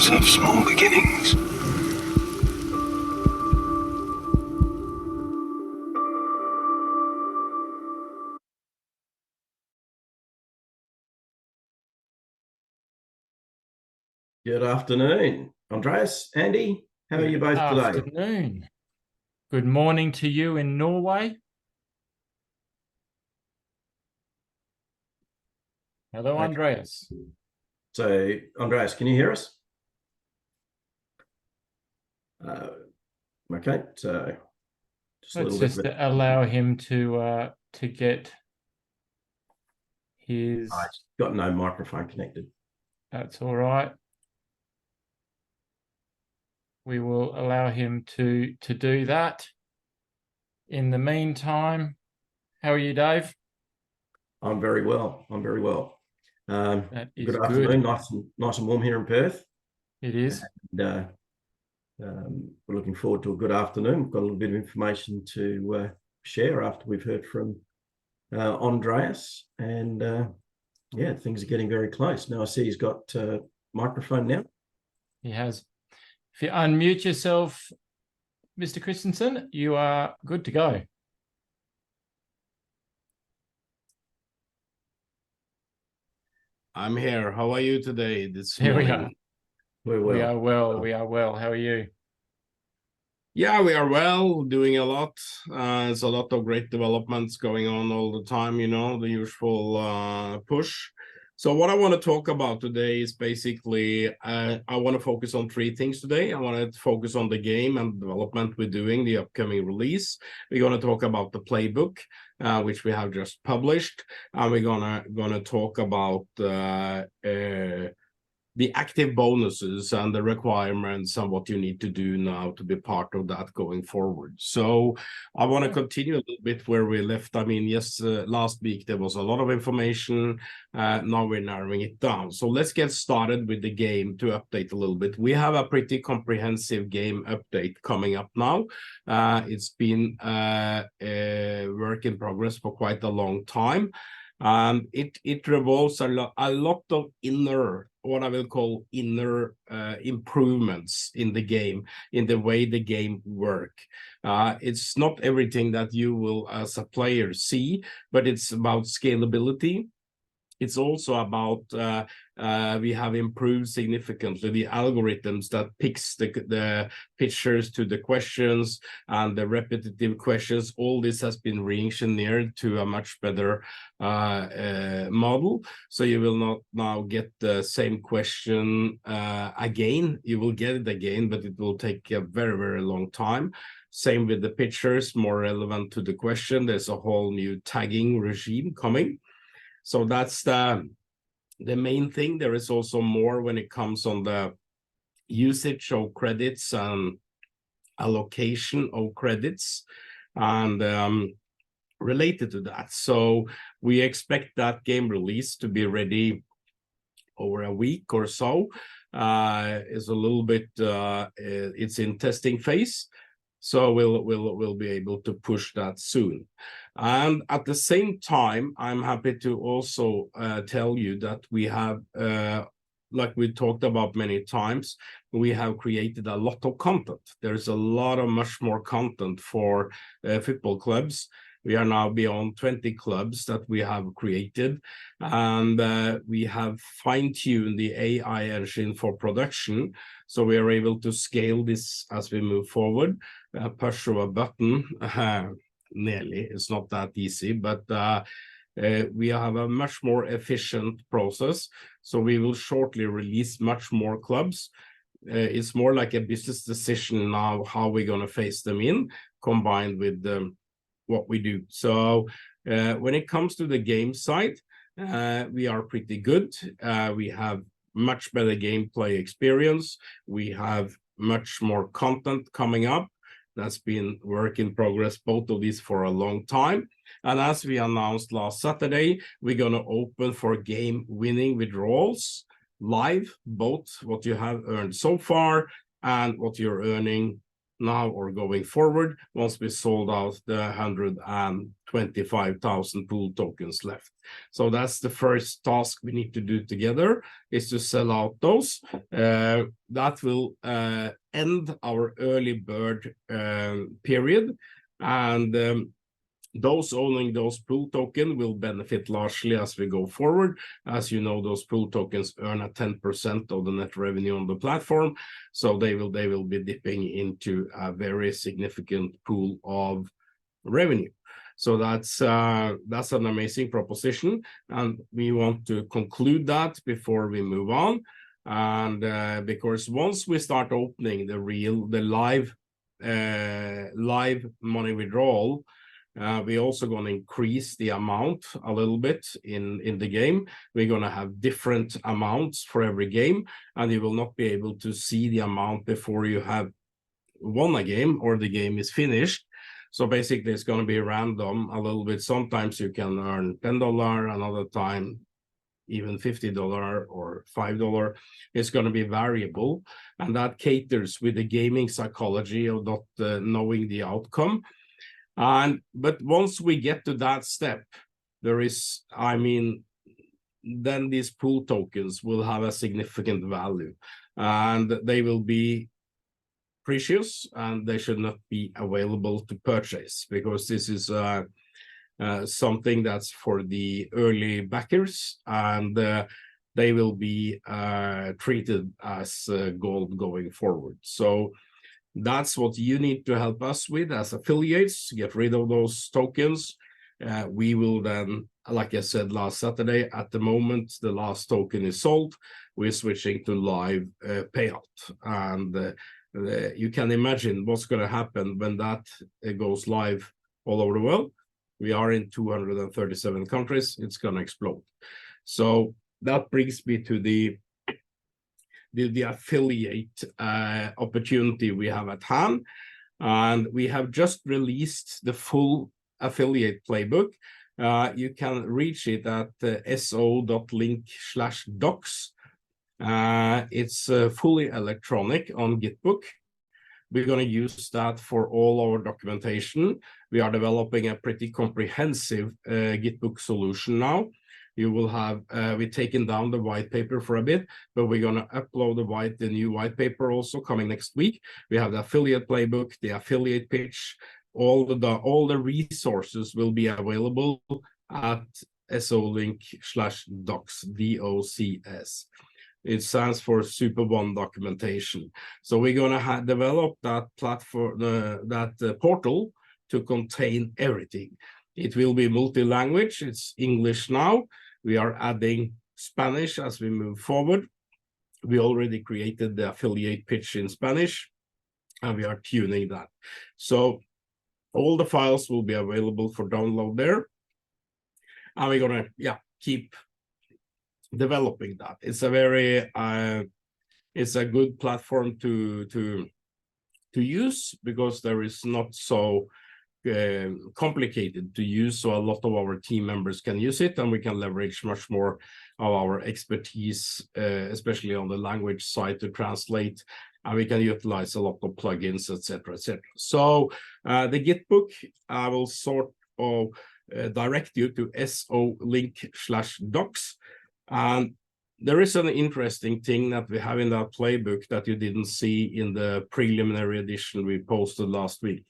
heroes of small beginnings. Good afternoon, Andreas, Andy. How are you both today? Afternoon. Good morning to you in Norway. Hello, Okay. Andreas. So, Andreas, can you hear us? Okay, so Let's just allow him to get his. I've got no microphone connected. That's all right. We will allow him to do that. In the meantime, how are you, Dave? I'm very well. That is Good afternoon. good. Nice and warm here in Perth. It is. And, we're looking forward to a good afternoon. We've got a little bit of information to share after we've heard from Andreas, and yeah, things are getting very close. Now I see he's got a microphone now. He has. If you unmute yourself, Mr. Christensen, you are good to go. I'm here. How are you today, this Here morning? we are. We are well. We are well. How are you? Yeah, we are well, doing a lot. There's a lot of great developments going on all the time, you know, the usual push. So what I want to talk about today is basically, I want to focus on three things today. I want to focus on the game and development we're doing, the upcoming release. We're going to talk about the playbook, which we have just published. And we're gonna talk about the active bonuses and the requirements and what you need to do now to be part of that going forward. So I want to continue a little bit where we left. I mean, yes, last week there was a lot of information. Now we're narrowing it down. So let's get started with the game to update a little bit. We have a pretty comprehensive game update coming up now. It's been a work in progress for quite a long time. It revolves a lot of what I will call inner improvements in the game, in the way the game work. It's not everything that you will as a player see, but it's about scalability. It's also about we have improved significantly the algorithms that picks the pictures to the questions and the repetitive questions. All this has been re-engineered to a much better model. So you will not now get the same question again. You will get it again, but it will take a very, very long time. Same with the pictures, more relevant to the question. There's a whole new tagging regime coming. So that's the main thing. There is also more when it comes on the usage of credits and allocation of credits and related to that. So we expect that game release to be ready over a week or so. It's a little bit, it's in testing phase. So we'll be able to push that soon. And at the same time, I'm happy to also tell you that we have, like we talked about many times, we have created a lot of content. There's a lot of much more content for football clubs. We are now beyond 20 clubs that we have created, and we have fine-tuned the AI engine for production. So we are able to scale this as we move forward. Push of a button, nearly, it's not that easy, but we have a much more efficient process. So we will shortly release much more clubs. It's more like a business decision now, how we're going to phase them in, combined with what we do. So when it comes to the game side, we are pretty good. We have much better gameplay experience. We have much more content coming up. That's been work in progress, both of these for a long time. And as we announced last Saturday, we're going to open for game winning withdrawals live, both what you have earned so far and what you're earning now or going forward once we sold out the 125,000 pool tokens left. So that's the first task we need to do together, is to sell out those. That will end our early bird period, and those owning those pool token will benefit largely as we go forward. As you know, those pool tokens earn a 10% of the net revenue on the platform, so they will be dipping into a very significant pool of revenue. So that's an amazing proposition, and we want to conclude that before we move on. And because once we start opening the live money withdrawal, we're also going to increase the amount a little bit in the game. We're going to have different amounts for every game, and you will not be able to see the amount before you have won a game or the game is finished. So basically, it's going to be random a little bit. Sometimes you can earn $10, another time even $50 or $5. It's going to be variable, and that caters with the gaming psychology of not knowing the outcome. But once we get to that step, then these pool tokens will have a significant value, and they will be precious, and they should not be available to purchase, because this is something that's for the early backers, and they will be treated as gold going forward. So that's what you need to help us with as affiliates, get rid of those tokens. We will then, like I said last Saturday, at the moment the last token is sold, we're switching to live payout. And you can imagine what's going to happen when that goes live all over the world. We are in 237 countries. It's going to explode. So that brings me to the affiliate opportunity we have at hand, and we have just released the full affiliate playbook. You can reach it at so.link/docs. It's fully electronic on Gitbook. We're going to use that for all our documentation. We are developing a pretty comprehensive Gitbook solution now. You will have, we've taken down the white paper for a bit, but we're going to upload the new white paper also coming next week. We have the affiliate playbook, the affiliate pitch, all the resources will be available at so.link/docs, DOCS. It stands for SuperOne documentation. So we're going to develop that platform, portal to contain everything. It will be multi-language. It's English now. We are adding Spanish as we move forward. We already created the affiliate pitch in Spanish, and we are tuning that. So all the files will be available for download there. And we're going to, keep developing that. It's a very, it's a good platform to use, because there is not so complicated to use, so a lot of our team members can use it, and we can leverage much more of our expertise, especially on the language side, to translate, and we can utilize a lot of plugins, etc., etc. So the Gitbook, I will sort of direct you to so.link/docs, and there is an interesting thing that we have in that playbook that you didn't see in the preliminary edition we posted last week.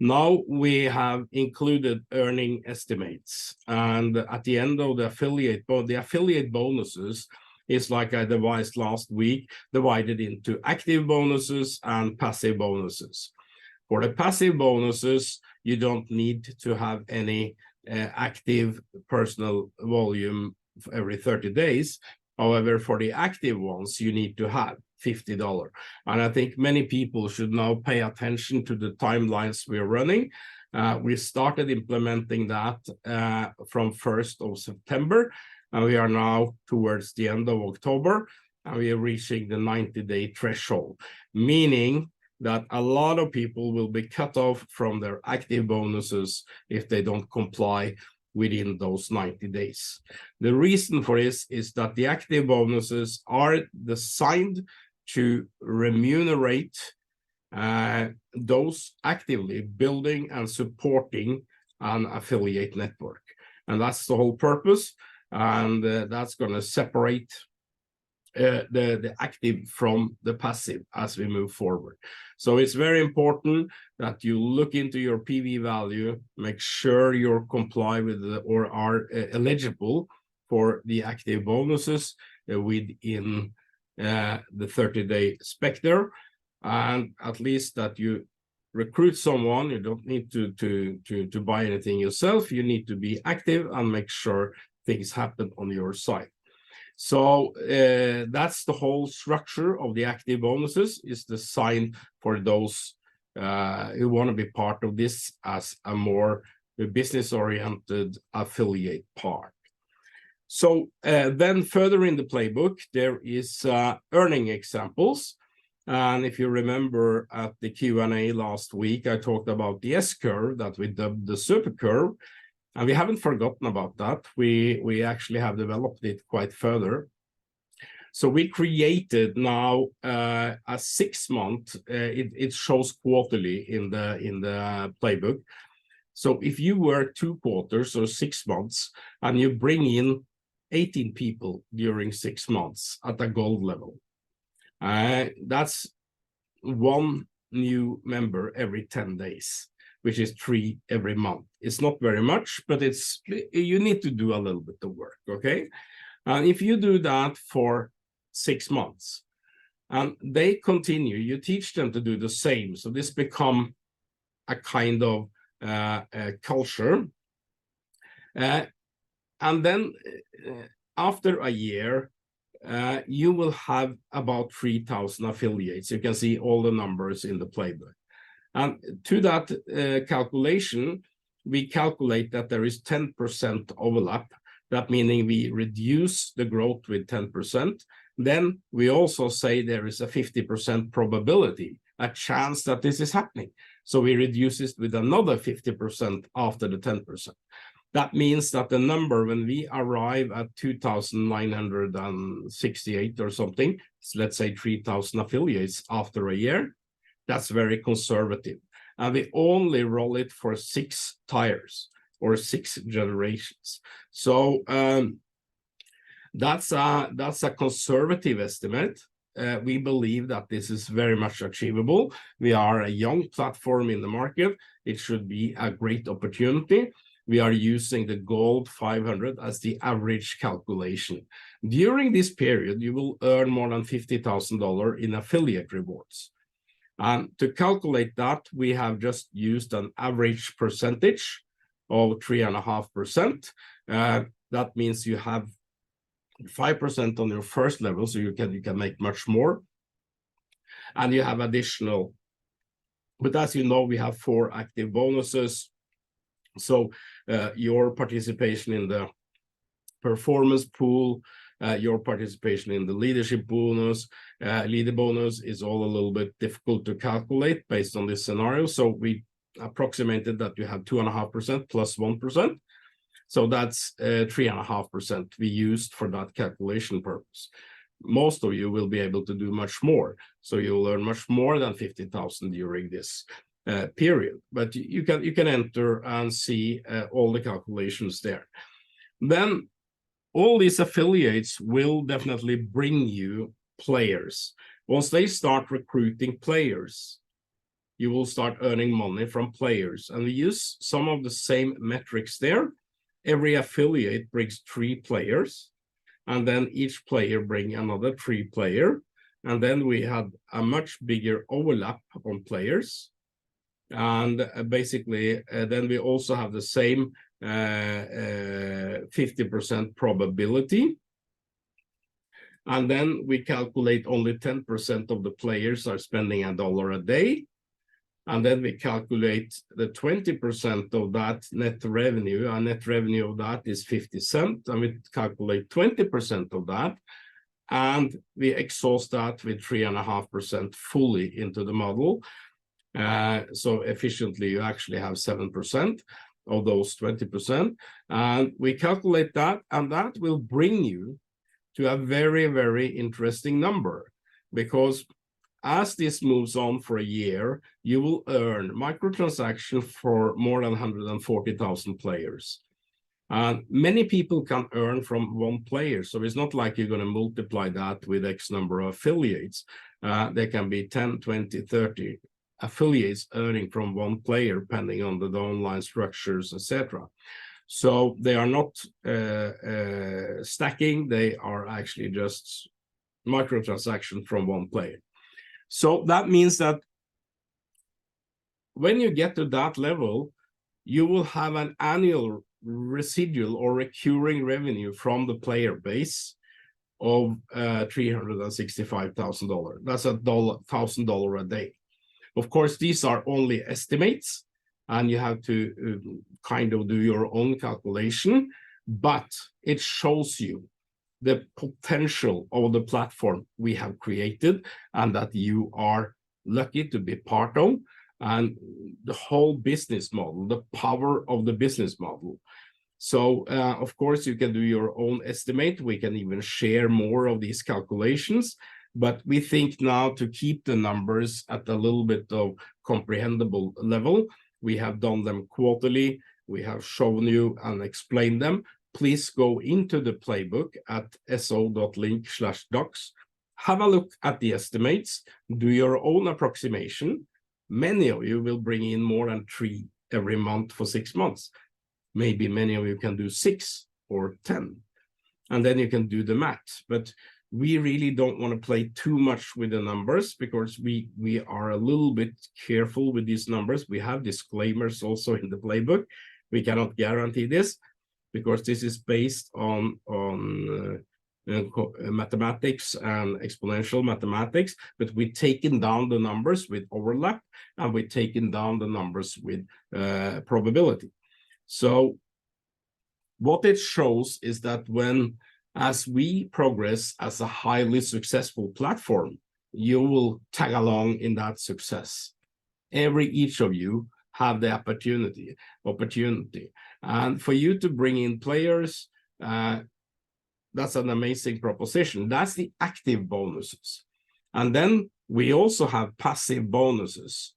Now we have included earning estimates, and at the end of the affiliate bonuses is, like I devised last week, divided into active bonuses and passive bonuses. For the passive bonuses, you don't need to have any active personal volume every 30 days. However, for the active ones, you need to have $50. And I think many people should now pay attention to the timelines we're running. We started implementing that from 1st of September, and we are now towards the end of October, and we are reaching the 90-day threshold, meaning that a lot of people will be cut off from their active bonuses if they don't comply within those 90 days. The reason for this is that the active bonuses are designed to remunerate those actively building and supporting an affiliate network. And that's the whole purpose. And that's going to separate the active from the passive as we move forward. So it's very important that you look into your PV value, make sure you're comply with or are eligible for the active bonuses within the 30-day specter, and at least that you recruit someone. You don't need to buy anything yourself. You need to be active and make sure things happen on your side. So that's the whole structure of the active bonuses, is designed for those who want to be part of this as a more business-oriented affiliate part. So then further in the playbook, there is earning examples. And if you remember at the Q&A last week, I talked about the S-curve that we dubbed the super curve. And we haven't forgotten about that. We actually have developed it quite further. So we created now a 6-month, it shows quarterly in the playbook. So if you work 2 quarters or 6 months and you bring in 18 people during 6 months at a gold level, that's 1 new member every 10 days, which is 3 every month. It's not very much, but you need to do a little bit of work, okay? And if you do that for 6 months, and they continue, you teach them to do the same. So this become a kind of culture. And then after a year, you will have about 3,000 affiliates. You can see all the numbers in the playbook. And to that calculation, we calculate that there is 10% overlap. That meaning we reduce the growth with 10%. Then we also say there is a 50% probability, a chance that this is happening. So we reduce it with another 50% after the 10%. That means that the number, when we arrive at 2,968 or something, so let's say 3,000 affiliates after a year, that's very conservative. And we only roll it for 6 tires or 6 generations. So that's a conservative estimate. We believe that this is very much achievable. We are a young platform in the market. It should be a great opportunity. We are using the Gold 500 as the average calculation. During this period, you will earn more than $50,000 in affiliate rewards. And to calculate that, we have just used an average percentage of 3.5%. That means you have 5% on your first level, so you can make much more. And you have additional, but as you know, we have 4 active bonuses. So your participation in the performance pool, your participation in the leadership bonus, leader bonus is all a little bit difficult to calculate based on this scenario. So we approximated that you have 2.5% plus 1%. So that's 3.5% we used for that calculation purpose. Most of you will be able to do much more. So you'll earn much more than 50,000 during this period, but you can enter and see all the calculations there. Then all these affiliates will definitely bring you players. Once they start recruiting players, you will start earning money from players. And we use some of the same metrics there. Every affiliate brings 3 players, and then each player bring another 3 players. And then we had a much bigger overlap on players. And basically, then we also have the same 50% probability. And then we calculate only 10% of the players are spending $1 a day. And then we calculate the 20% of that net revenue. And net revenue of that is 50 cents. And we calculate 20% of that. And we exhaust that with 3.5% fully into the model. So efficiently, you actually have 7% of those 20%. And we calculate that, and that will bring you to a very, very interesting number, because as this moves on for a year, you will earn microtransaction for more than 140,000 players. And many people can earn from one player. So it's not like you're going to multiply that with X number of affiliates. There can be 10, 20, 30 affiliates earning from one player, depending on the online structures, etc. So they are not stacking. They are actually just microtransaction from one player. So that means that when you get to that level, you will have an annual residual or recurring revenue from the player base of $365,000. That's $1,000 a day. Of course, these are only estimates, and you have to kind of do your own calculation, but it shows you the potential of the platform we have created and that you are lucky to be part of, and the whole business model, the power of the business model. So, of course, you can do your own estimate. We can even share more of these calculations, but we think now to keep the numbers at a little bit of comprehensible level, we have done them quarterly. We have shown you and explained them. Please go into the playbook at so.link/docs. Have a look at the estimates, do your own approximation. Many of you will bring in more than 3 every month for 6 months. Maybe many of you can do 6 or 10, and then you can do the math. But we really don't want to play too much with the numbers, because we are a little bit careful with these numbers. We have disclaimers also in the playbook. We cannot guarantee this, because this is based on mathematics and exponential mathematics, but we've taken down the numbers with overlap, and we've taken down the numbers with probability. So what it shows is that as we progress as a highly successful platform, you will tag along in that success. Each of you have the opportunity. And for you to bring in players, that's an amazing proposition. That's the active bonuses. And then we also have passive bonuses.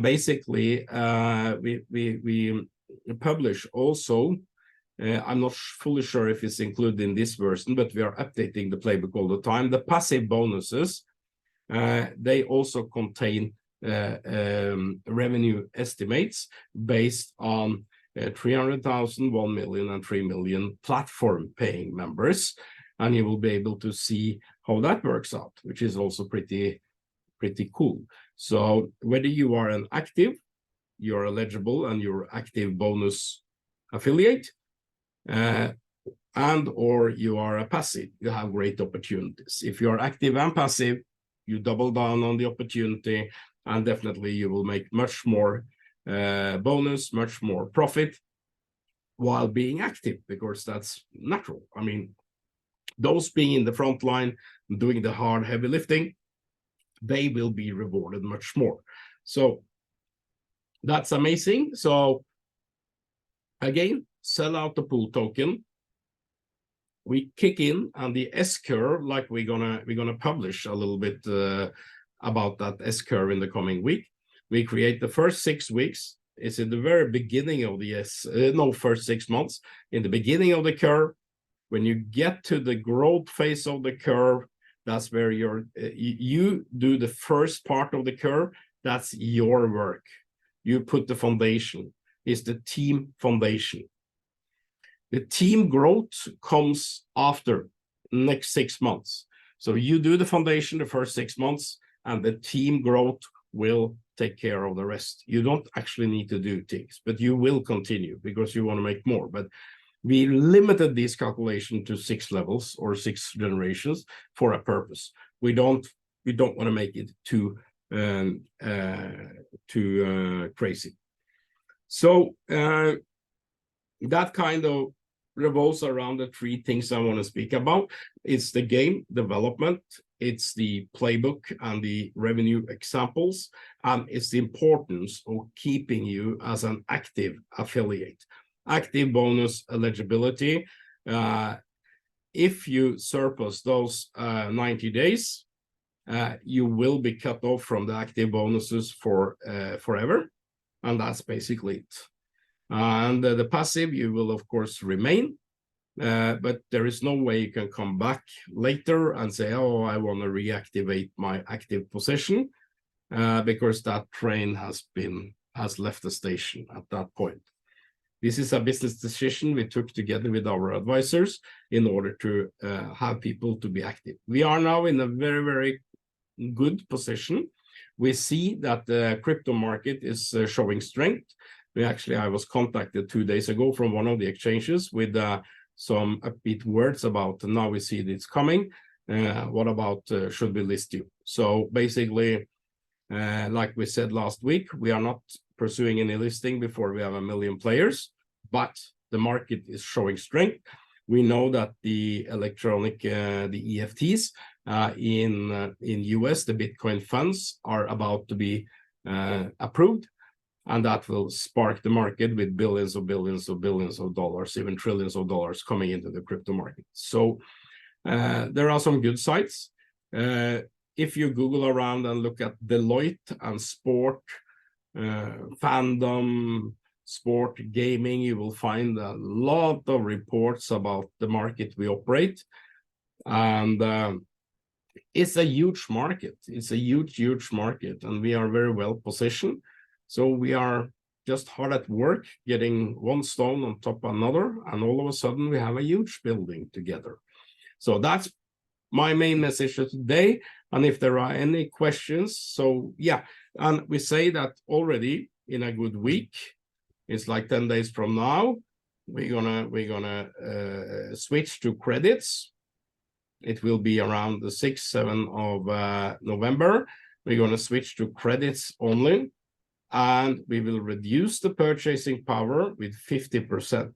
Basically, we publish also, I'm not fully sure if it's included in this version, but we are updating the playbook all the time. The passive bonuses, they also contain revenue estimates based on 300,000, 1 million, and 3 million platform paying members. And you will be able to see how that works out, which is also pretty cool. So whether you are an active, you're eligible and you're active bonus affiliate, and or you are a passive, you have great opportunities. If you're active and passive, you double down on the opportunity, and definitely you will make much more bonus, much more profit while being active, because that's natural. I mean, those being in the front line, doing the hard, heavy lifting, they will be rewarded much more. So that's amazing. So again, sell out the pool token. We kick in, and the S-curve, like we're gonna publish a little bit about that S-curve in the coming week. We create the first 6 weeks. It's in the very beginning of the first 6 months. In the beginning of the curve, when you get to the growth phase of the curve, that's where you do the first part of the curve. That's your work. You put the foundation. It's the team foundation. The team growth comes after next 6 months. So you do the foundation the first 6 months, and the team growth will take care of the rest. You don't actually need to do things, but you will continue because you want to make more. But we limited this calculation to 6 levels or 6 generations for a purpose. We don't want to make it too crazy. So that kind of revolves around the 3 things I want to speak about. It's the game development, it's the playbook and the revenue examples, and it's the importance of keeping you as an active affiliate. Active bonus eligibility. If you surpass those 90 days, you will be cut off from the active bonuses for forever, and that's basically it. And the passive, you will of course remain, but there is no way you can come back later and say, oh, I want to reactivate my active position, because that train has left the station at that point. This is a business decision we took together with our advisors in order to have people to be active. We are now in a very, very good position. We see that the crypto market is showing strength. I was contacted 2 days ago from one of the exchanges with some upbeat words about, now we see it's coming. What about should we list you? So basically, like we said last week, we are not pursuing any listing before we have 1 million players, but the market is showing strength. We know that the electronic, the EFTs in US, the Bitcoin funds are about to be approved, and that will spark the market with billions of dollars, even trillions of dollars coming into the crypto market. So there are some good sites. If you Google around and look at Deloitte and sport, fandom, sport, gaming, you will find a lot of reports about the market we operate. And it's a huge market. It's a huge, huge market, and we are very well positioned. So we are just hard at work, getting one stone on top of another, and all of a sudden we have a huge building together. So that's my main message today. And if there are any questions, so yeah, and we say that already in a good week, it's like 10 days from now, we're gonna switch to credits. It will be around the 6th, 7th of November. We're gonna switch to credits only, and we will reduce the purchasing power with 50%.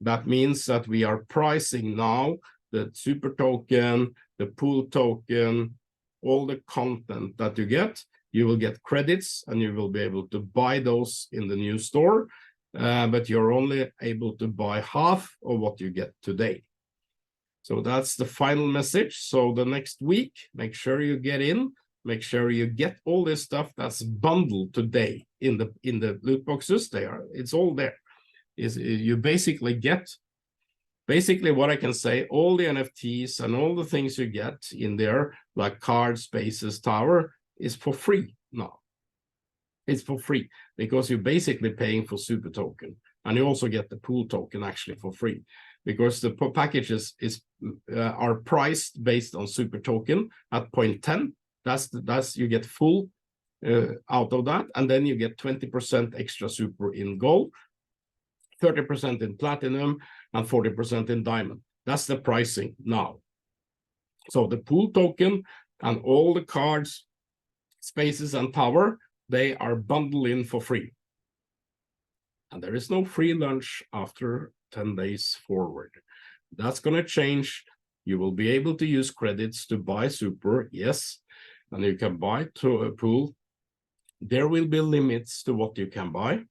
That means that we are pricing now the super token, the pool token, all the content that you get. You will get credits, and you will be able to buy those in the new store, but you're only able to buy half of what you get today. So that's the final message. So the next week, make sure you get in. Make sure you get all this stuff that's bundled today in the loot boxes. It's all there. You basically get, what I can say, all the NFTs and all the things you get in there, like cards, spaces, tower, is for free now. It's for free because you're basically paying for super token, and you also get the pool token actually for free, because the packages are priced based on super token at 0.10. That's you get full out of that, and then you get 20% extra super in gold, 30% in platinum, and 40% in diamond. That's the pricing now. So the pool token and all the cards, spaces, and tower, they are bundled in for free. And there is no free lunch after 10 days forward. That's going to change. You will be able to use credits to buy super, yes, and you can buy to a pool. There will be limits to what you can buy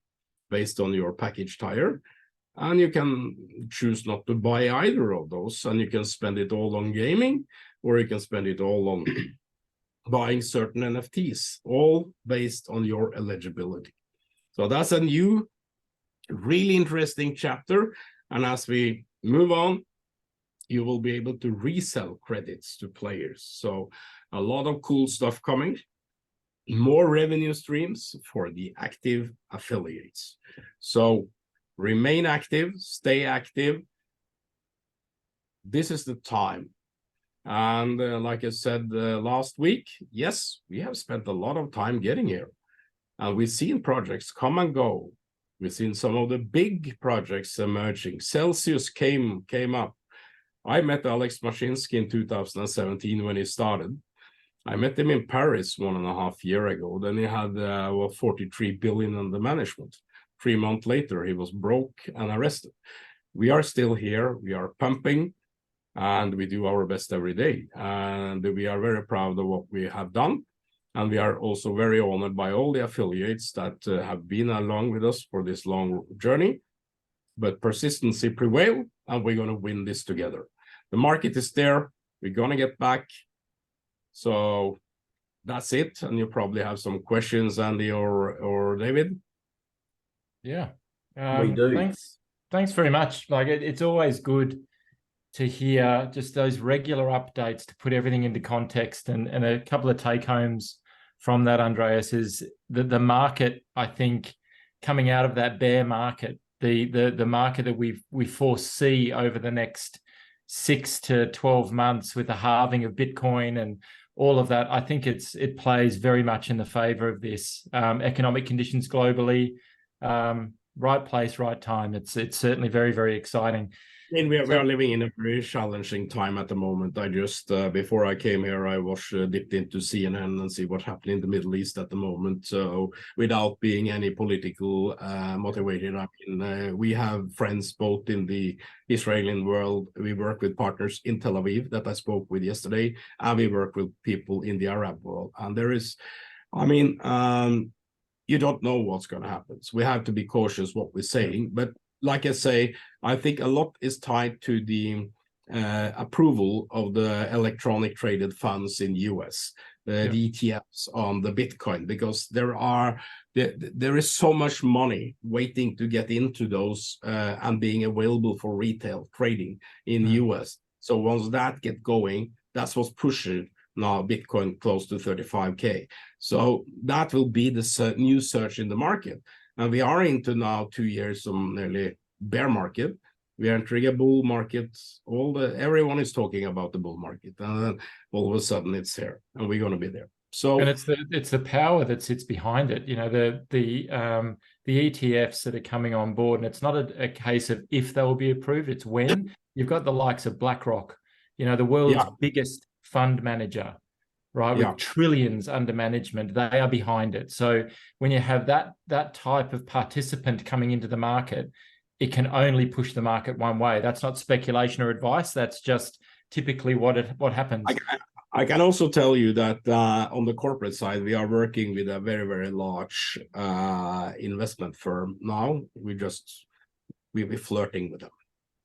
based on your package tire, and you can choose not to buy either of those, and you can spend it all on gaming, or you can spend it all on buying certain NFTs, all based on your eligibility. So that's a new, really interesting chapter, and as we move on, you will be able to resell credits to players. So a lot of cool stuff coming, more revenue streams for the active affiliates. So remain active, stay active. This is the time. And like I said last week, yes, we have spent a lot of time getting here. And we've seen projects come and go. We've seen some of the big projects emerging. Celsius came up. I met Alex Mashinsky in 2017 when he started. I met him in Paris 1.5 years ago. Then he had 43 billion under management. 3 months later, he was broke and arrested. We are still here. We are pumping, and we do our best every day. And we are very proud of what we have done. And we are also very honored by all the affiliates that have been along with us for this long journey. But persistency prevail, and we're going to win this together. The market is there. We're going to get back. So that's it. And you probably have some questions, Andy or David. Yeah. We do. Thanks very much. Like it's always good to hear just those regular updates to put everything into context, and a couple of take homes from that, Andreas, is the market, I think, coming out of that bear market, the market that we foresee over the next 6 to 12 months with the halving of Bitcoin and all of that. I think it plays very much in the favor of this. Economic conditions globally, right place, right time. It's certainly very, very exciting. And we are living in a very challenging time at the moment. I just, before I came here, I was dipped into CNN and see what happened in the Middle East at the moment. So without being any political motivated, I mean, we have friends both in the Israeli world. We work with partners in Tel Aviv that I spoke with yesterday, and we work with people in the Arab world. And there is, I mean, you don't know what's going to happen. So we have to be cautious what we're saying. But like I say, I think a lot is tied to the approval of the electronic traded funds in US, the ETFs on the Bitcoin, because there is so much money waiting to get into those and being available for retail trading in the US. So once that get going, that's what's pushing now Bitcoin close to 35K. So that will be the new surge in the market. And we are into now 2 years of nearly bear market. We are entering a bull market. Everyone is talking about the bull market, and then all of a sudden it's here, and we're going to be there. So, and it's the power that sits behind it. You know, the ETFs that are coming on board, and it's not a case of if they will be approved. It's when. You've got the likes of BlackRock, you know, the world's biggest fund manager, right, with trillions under management. They are behind it. So when you have that type of participant coming into the market, it can only push the market one way. That's not speculation or advice. That's just typically what happens. I can also tell you that on the corporate side, we are working with a very, very large investment firm now. We'll be flirting with them.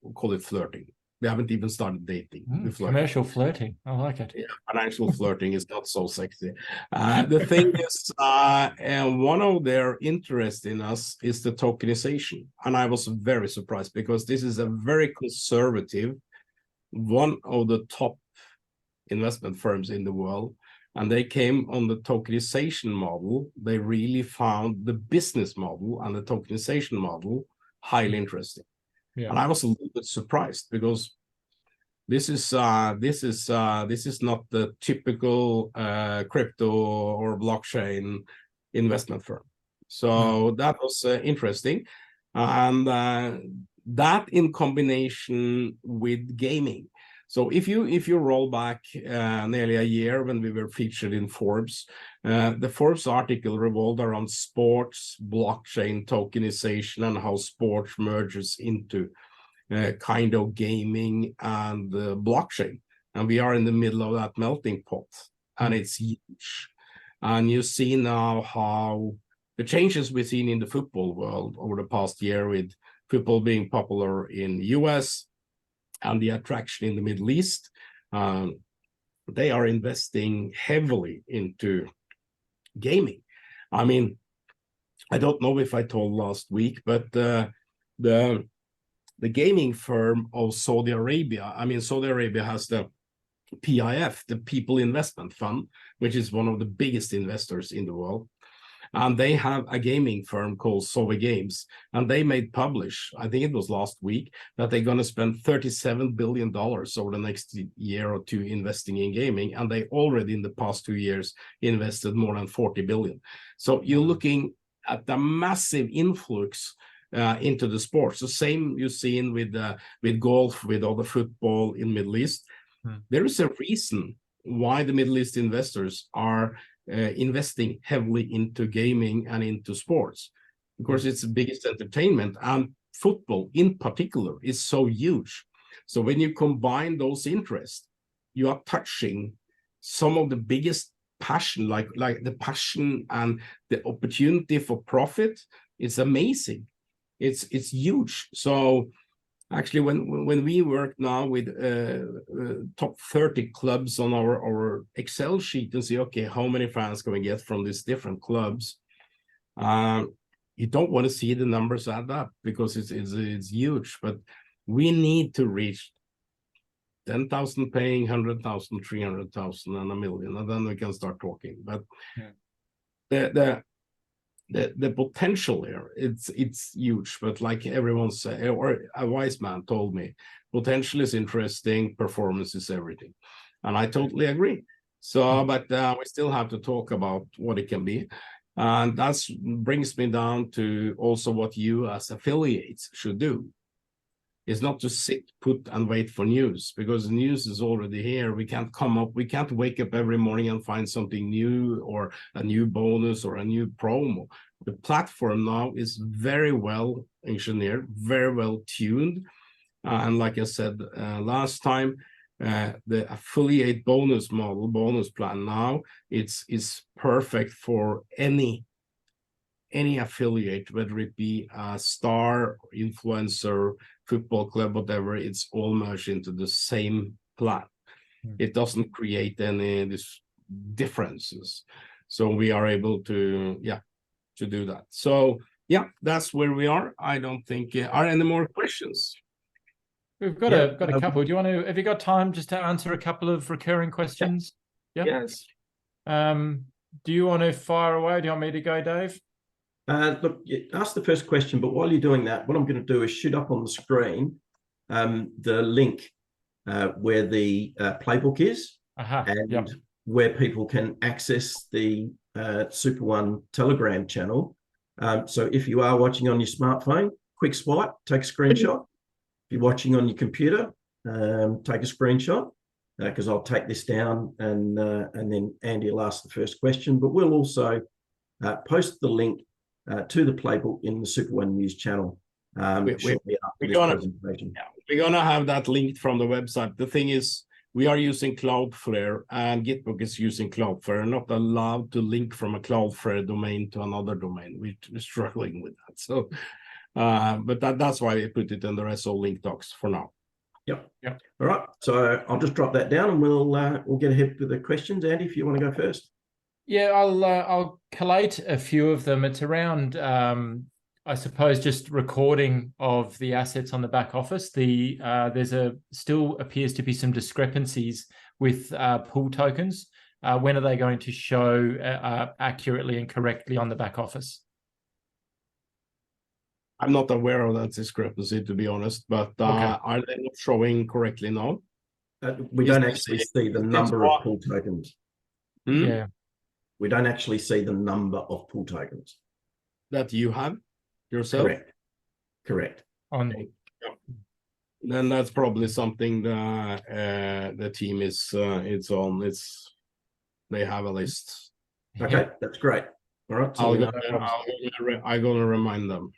We'll call it flirting. We haven't even started dating. Commercial flirting. I like it. Yeah, financial flirting is not so sexy. The thing is, and one of their interest in us is the tokenization. And I was very surprised because this is a very conservative, one of the top investment firms in the world. And they came on the tokenization model. They really found the business model and the tokenization model highly interesting. Yeah. And I was a little bit surprised because this is not the typical crypto or blockchain investment firm. So that was interesting, and that in combination with gaming. So if you roll back nearly a year when we were featured in Forbes, the Forbes article revolved around sports, blockchain, tokenization, and how sports merges into kind of gaming and blockchain. And we are in the middle of that melting pot, and it's huge. And you see now how the changes we've seen in the football world over the past year, with football being popular in the US, and the attraction in the Middle East, they are investing heavily into gaming. I mean, I don't know if I told last week, but the gaming firm of Saudi Arabia, I mean, Saudi Arabia has the PIF, the People Investment Fund, which is one of the biggest investors in the world. And they have a gaming firm called Sovi Games, and they made publish, I think it was last week, that they're going to spend $37 billion over the next year or two investing in gaming, and they already in the past 2 years invested more than 40 billion. So you're looking at the massive influx into the sports. The same you've seen with golf, with all the football in Middle East. There is a reason why the Middle East investors are investing heavily into gaming and into sports, because it's the biggest entertainment, and football in particular is so huge. So when you combine those interests, you are touching some of the biggest passion, like the passion and the opportunity for profit. It's amazing. It's huge. So Actually, when we work now with top 30 clubs on our Excel sheet and see, okay, how many fans can we get from these different clubs? You don't want to see the numbers add up because it's huge, but we need to reach 10,000 paying, 100,000, 300,000, and 1 million, and then we can start talking. But the potential here, it's huge. But like everyone said, or a wise man told me, potential is interesting, performance is everything, and I totally agree. So, but we still have to talk about what it can be. And that brings me down to also what you as affiliates should do. It's not to sit, put, and wait for news, because the news is already here. We can't wake up every morning and find something new or a new bonus or a new promo. The platform now is very well engineered, very well tuned. And like I said last time, the affiliate bonus plan now, is perfect for any affiliate, whether it be a star, influencer, football club, whatever. It's all merged into the same plan. It doesn't create any differences. So we are able to do that. So yeah, that's where we are. I don't think are any more questions. We've got a couple. Do you want to? Have you got time just to answer a couple of recurring questions? Yeah. Yes. Do you want to fire away? Do you want me to go, Dave? Look, ask the first question, but while you're doing that, what I'm going to do is shoot up on the screen the link where the playbook is, and where people can access the SuperOne Telegram channel. So if you are watching on your smartphone, quick swipe, take a screenshot. If you're watching on your computer, take a screenshot, because I'll take this down, and then Andy will ask the first question. But we'll also post the link to the playbook in the SuperOne News channel shortly after this presentation. We're going to have that linked from the website. The thing is, we are using Cloudflare, and Gitbook is using Cloudflare. We're not allowed to link from a Cloudflare domain to another domain. We're struggling with that. So, but that's why I put it in the RESO link docs for now. Yep. All right. So I'll just drop that down, and we'll get ahead with the questions. Andy, if you want to go first. Yeah, I'll collate a few of them. It's around, I suppose, just recording of the assets on the back office. There's still appears to be some discrepancies with pool tokens. When are they going to show accurately and correctly on the back office? I'm not aware of that discrepancy, to be honest, but are they not showing correctly now? We don't actually see the number of pool tokens. Yeah. We don't actually see the number of pool tokens. That you have yourself? Correct. Then that's probably something the team is it's on. They have a list. Okay, that's great. All right. So I'm gonna remind them.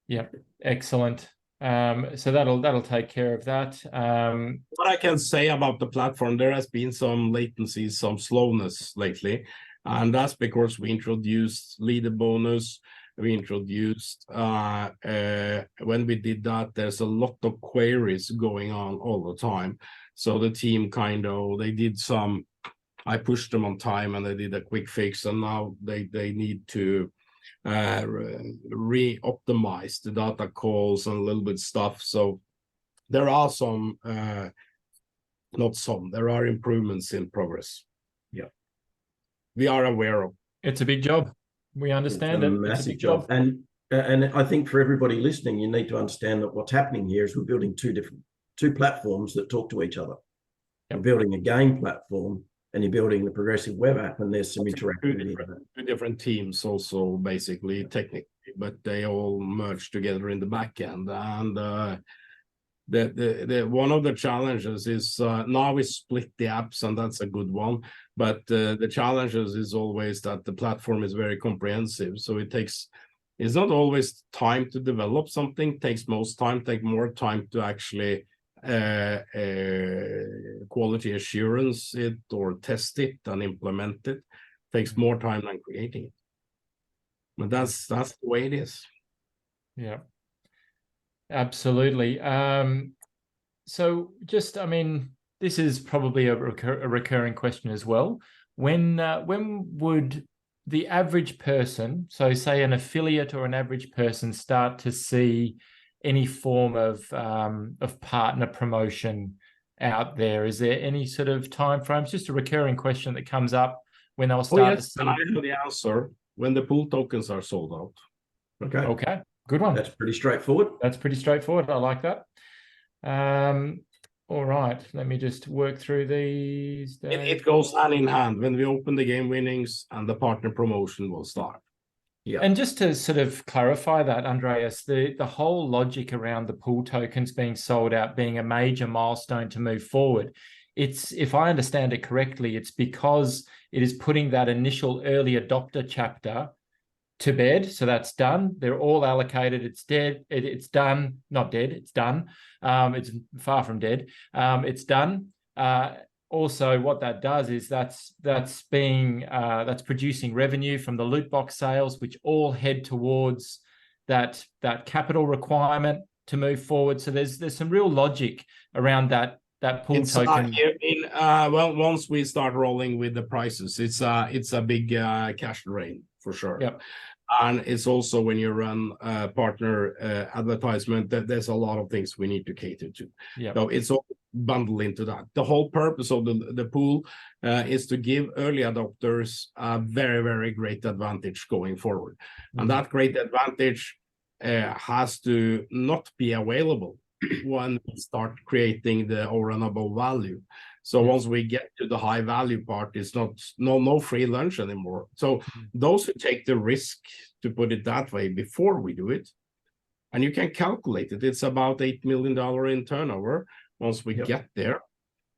Yeah, excellent. So that'll take care of that. What I can say about the platform, there has been some latency, some slowness lately, and that's because we introduced leader bonus. We introduced when we did that, there's a lot of queries going on all the time. So the team they did some. I pushed them on time, and they did a quick fix, and now they need to re-optimize the data calls and a little bit stuff. So there are there are improvements in progress. Yeah, we are aware of. It's a big job. We understand it's a massive job. And I think for everybody listening, you need to understand that what's happening here is we're building two platforms that talk to each other. We're building a game platform, and you're building the progressive web app, and there's some interactivity. Two different teams also, basically, technically, but they all merge together in the back end. And the one of the challenges is now we split the apps, and that's a good one. But the challenges is always that the platform is very comprehensive, so it's not always time to develop something. Takes more time to actually quality assurance it or test it and implement it. Takes more time than creating it, but that's the way it is. Yeah. Absolutely. So just, I mean, this is probably a recurring question as well. When would the average person, so say an affiliate or an average person, start to see any form of partner promotion out there? Is there any sort of time frames? Just a recurring question that comes up when they'll start to see. And I know the answer when the pool tokens are sold out. Okay. Okay, good one. That's pretty straightforward. That's pretty straightforward. I like that. All right, let me just work through these. It goes hand in hand. When we open the game winnings and the partner promotion will start. Yeah. And just to sort of clarify that, Andreas, the whole logic around the pool tokens being sold out being a major milestone to move forward, it's, if I understand it correctly, it's because it is putting that initial early adopter chapter to bed. So that's done. They're all allocated. It's dead. It's done. Not dead. It's done. It's far from dead. It's done. Also, what that does is that's producing revenue from the loot box sales, which all head towards that capital requirement to move forward. So there's some real logic around that pool token. Well, once we start rolling with the prices, it's a big cash drain for sure. Yep. And it's also when you run partner advertisement, that there's a lot of things we need to cater to. Yep. So it's all bundled into that. The whole purpose of the pool is to give early adopters a very, very great advantage going forward. Mm-hmm. And that great advantage has to not be available when we start creating the over and above value. So once we get to the high value part, it's no free lunch anymore. So those who take the risk, to put it that way, before we do it, and you can calculate it, it's about $8 million in turnover once we get there.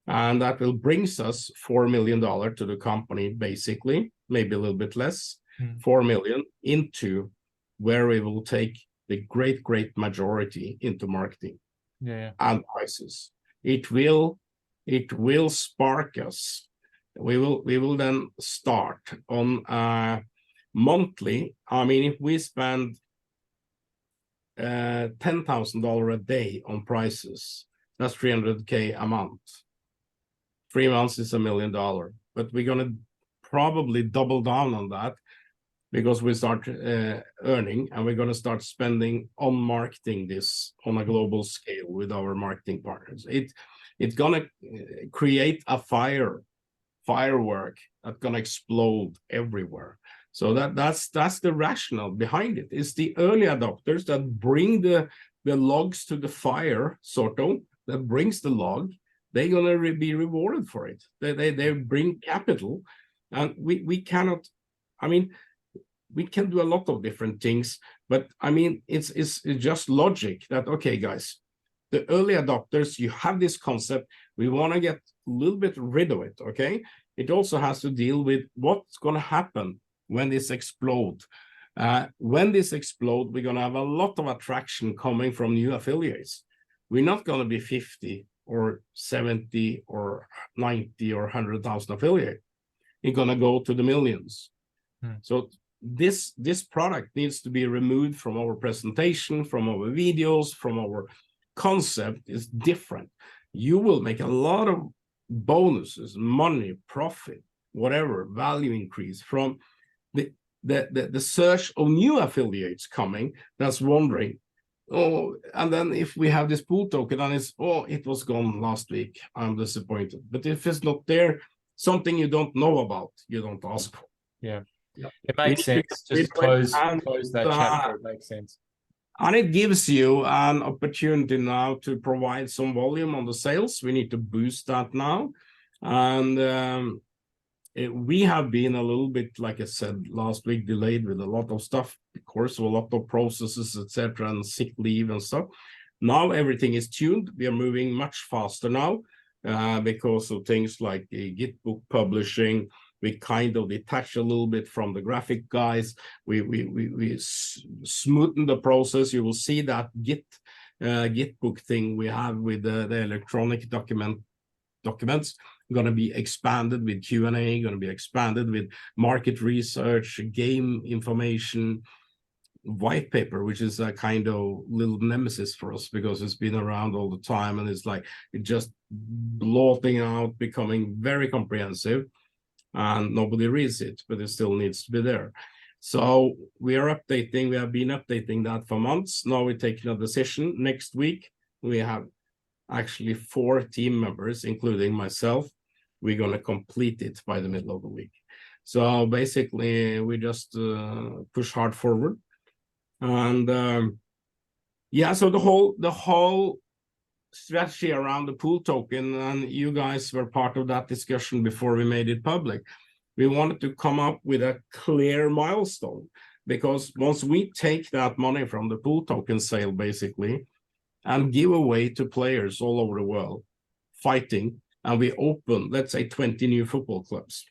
And that will brings us $4 million to the company, basically, maybe a little bit less, 4 million into where we will take the great majority into marketing and prices. It will spark us. We will then start on monthly. I mean, if we spend $10,000 a day on prices, that's $300K a month. 3 months is $1 million, but we're gonna probably double down on that because we start earning, and we're gonna start spending on marketing this on a global scale with our marketing partners. It's gonna create a firework that's gonna explode everywhere. So that's the rationale behind it. It's the early adopters that bring the logs to the fire, sort of, that brings the log. They're gonna be rewarded for it. They bring capital, and we cannot. I mean, we can do a lot of different things, but I mean, it's just logic that, okay, guys, the early adopters, you have this concept, we want to get a little bit rid of it, okay? It also has to deal with what's going to happen when this explodes. When this explodes, we're going to have a lot of attraction coming from new affiliates. We're not going to be 50 or 70 or 90 or 100,000 affiliates. It's going to go to the millions. So this product needs to be removed from our presentation, from our videos, from our concept. Is different. You will make a lot of bonuses, money, profit, whatever, value increase from the search of new affiliates coming that's wondering, oh, and then if we have this pool token and it's, oh, it was gone last week, I'm disappointed. But if it's not there, something you don't know about, you don't ask for. Yeah. It makes sense. Just close that chapter. It makes sense. And it gives you an opportunity now to provide some volume on the sales. We need to boost that now. And we have been a little bit, like I said, last week, delayed with a lot of stuff, of course, a lot of processes, etc., and sick leave and stuff. Now everything is tuned. We are moving much faster now because of things like the Gitbook publishing. We kind of detach a little bit from the graphic guys. We smoothen the process. You will see that Gitbook thing we have with the electronic documents going to be expanded with Q&A, going to be expanded with market research, game information. white paper, which is a kind of little nemesis for us because it's been around all the time, and it's like it just blotting out, becoming very comprehensive, and nobody reads it, but it still needs to be there. So we are updating. We have been updating that for months. Now we're taking a decision. Next week we have actually 4 team members, including myself. We're going to complete it by the middle of the week. So basically, we just push hard forward, and yeah. So the whole strategy around the pool token, and you guys were part of that discussion before we made it public. We wanted to come up with a clear milestone, because once we take that money from the pool token sale, basically, and give away to players all over the world fighting, and we open, let's say, 20 new football clubs.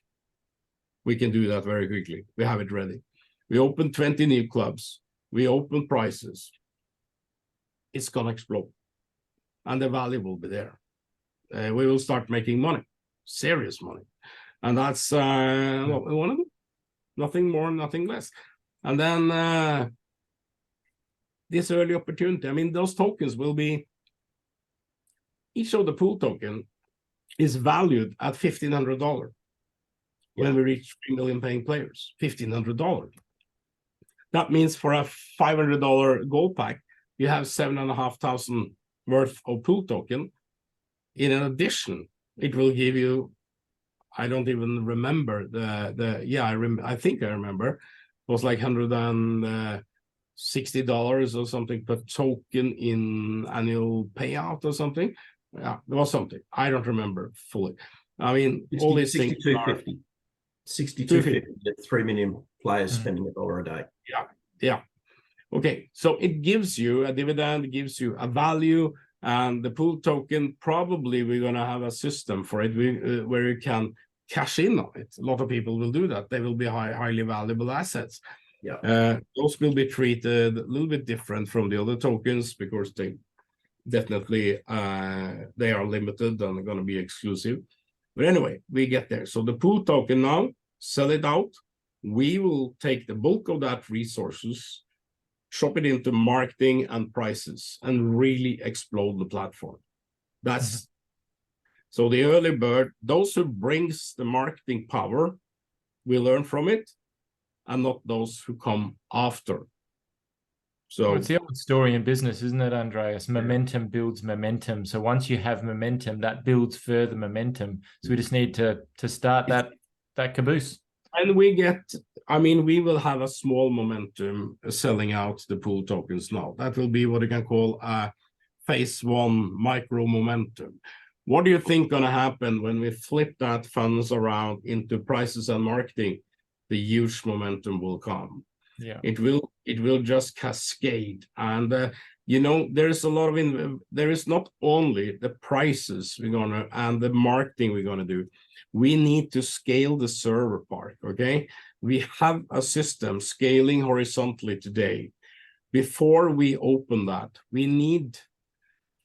We can do that very quickly. We have it ready. We open 20 new clubs. We open prices. It's going to explode. And the value will be there. We will start making money, serious money. And that's what we want to do. Nothing more, nothing less. And then this early opportunity, I mean, those tokens will be, each of the pool token is valued at $1,500 when we reach 3 million paying players. $1,500. That means for a $500 gold pack, you have 7,500 worth of pool token. In addition, it will give you, I don't even remember I think I remember, it was like $160 or something per token in annual payout or something. Yeah, there was something. I don't remember fully. I mean, all these things are 62.50. 3 million players spending $1 a day. Yeah. Okay, so it gives you a dividend, it gives you a value, and the pool token, probably we're going to have a system for it where you can cash in on it. A lot of people will do that. They will be highly valuable assets. Yeah. Those will be treated a little bit different from the other tokens, because they definitely they are limited and going to be exclusive. But anyway, we get there. So the pool token now, sell it out. We will take the bulk of that resources, shop it into marketing and prices, and really explode the platform. That's so the early bird, those who brings the marketing power, will learn from it, and not those who come after. So well, it's the old story in business, isn't it, Andreas? Momentum builds momentum. So once you have momentum, that builds further momentum. So we just need to start that caboose. And we get, I mean, we will have a small momentum selling out the pool tokens now. That will be what you can call a phase 1 micro momentum. What do you think going to happen when we flip that funds around into prices and marketing? The huge momentum will come. Yeah, it will just cascade. And there is a lot of there is not only the prices we're gonna and the marketing we're gonna do. We need to scale the server part. Okay, we have a system scaling horizontally today. Before we open that, we need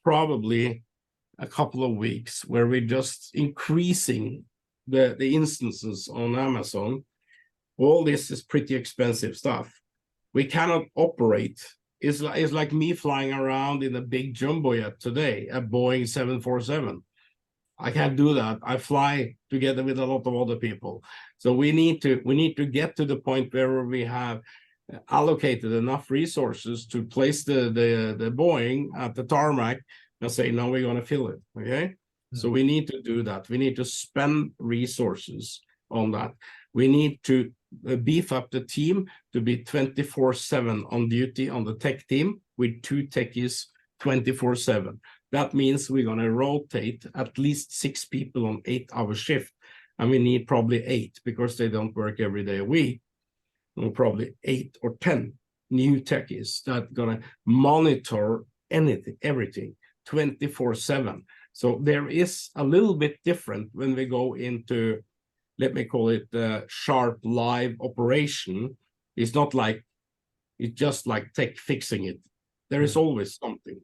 probably a couple of weeks where we're just increasing the instances on Amazon. All this is pretty expensive stuff. We cannot operate. It's like me flying around in a big jumbo jet today, a Boeing 747. I can't do that. I fly together with a lot of other people. So we need to get to the point where we have allocated enough resources to place the Boeing at the tarmac and say, now we're going to fill it. Okay. So we need to do that. We need to spend resources on that. We need to beef up the team to be 24/7 on duty on the tech team with 2 techies 24/7. That means we're going to rotate at least 6 people on 8-hour shift. And we need probably 8 because they don't work every day a week. We'll probably 8 or 10 new techies that are going to monitor everything 24/7. So there is a little bit different when we go into, let me call it the sharp live operation. It's not like, it's just like tech fixing it. There is always something.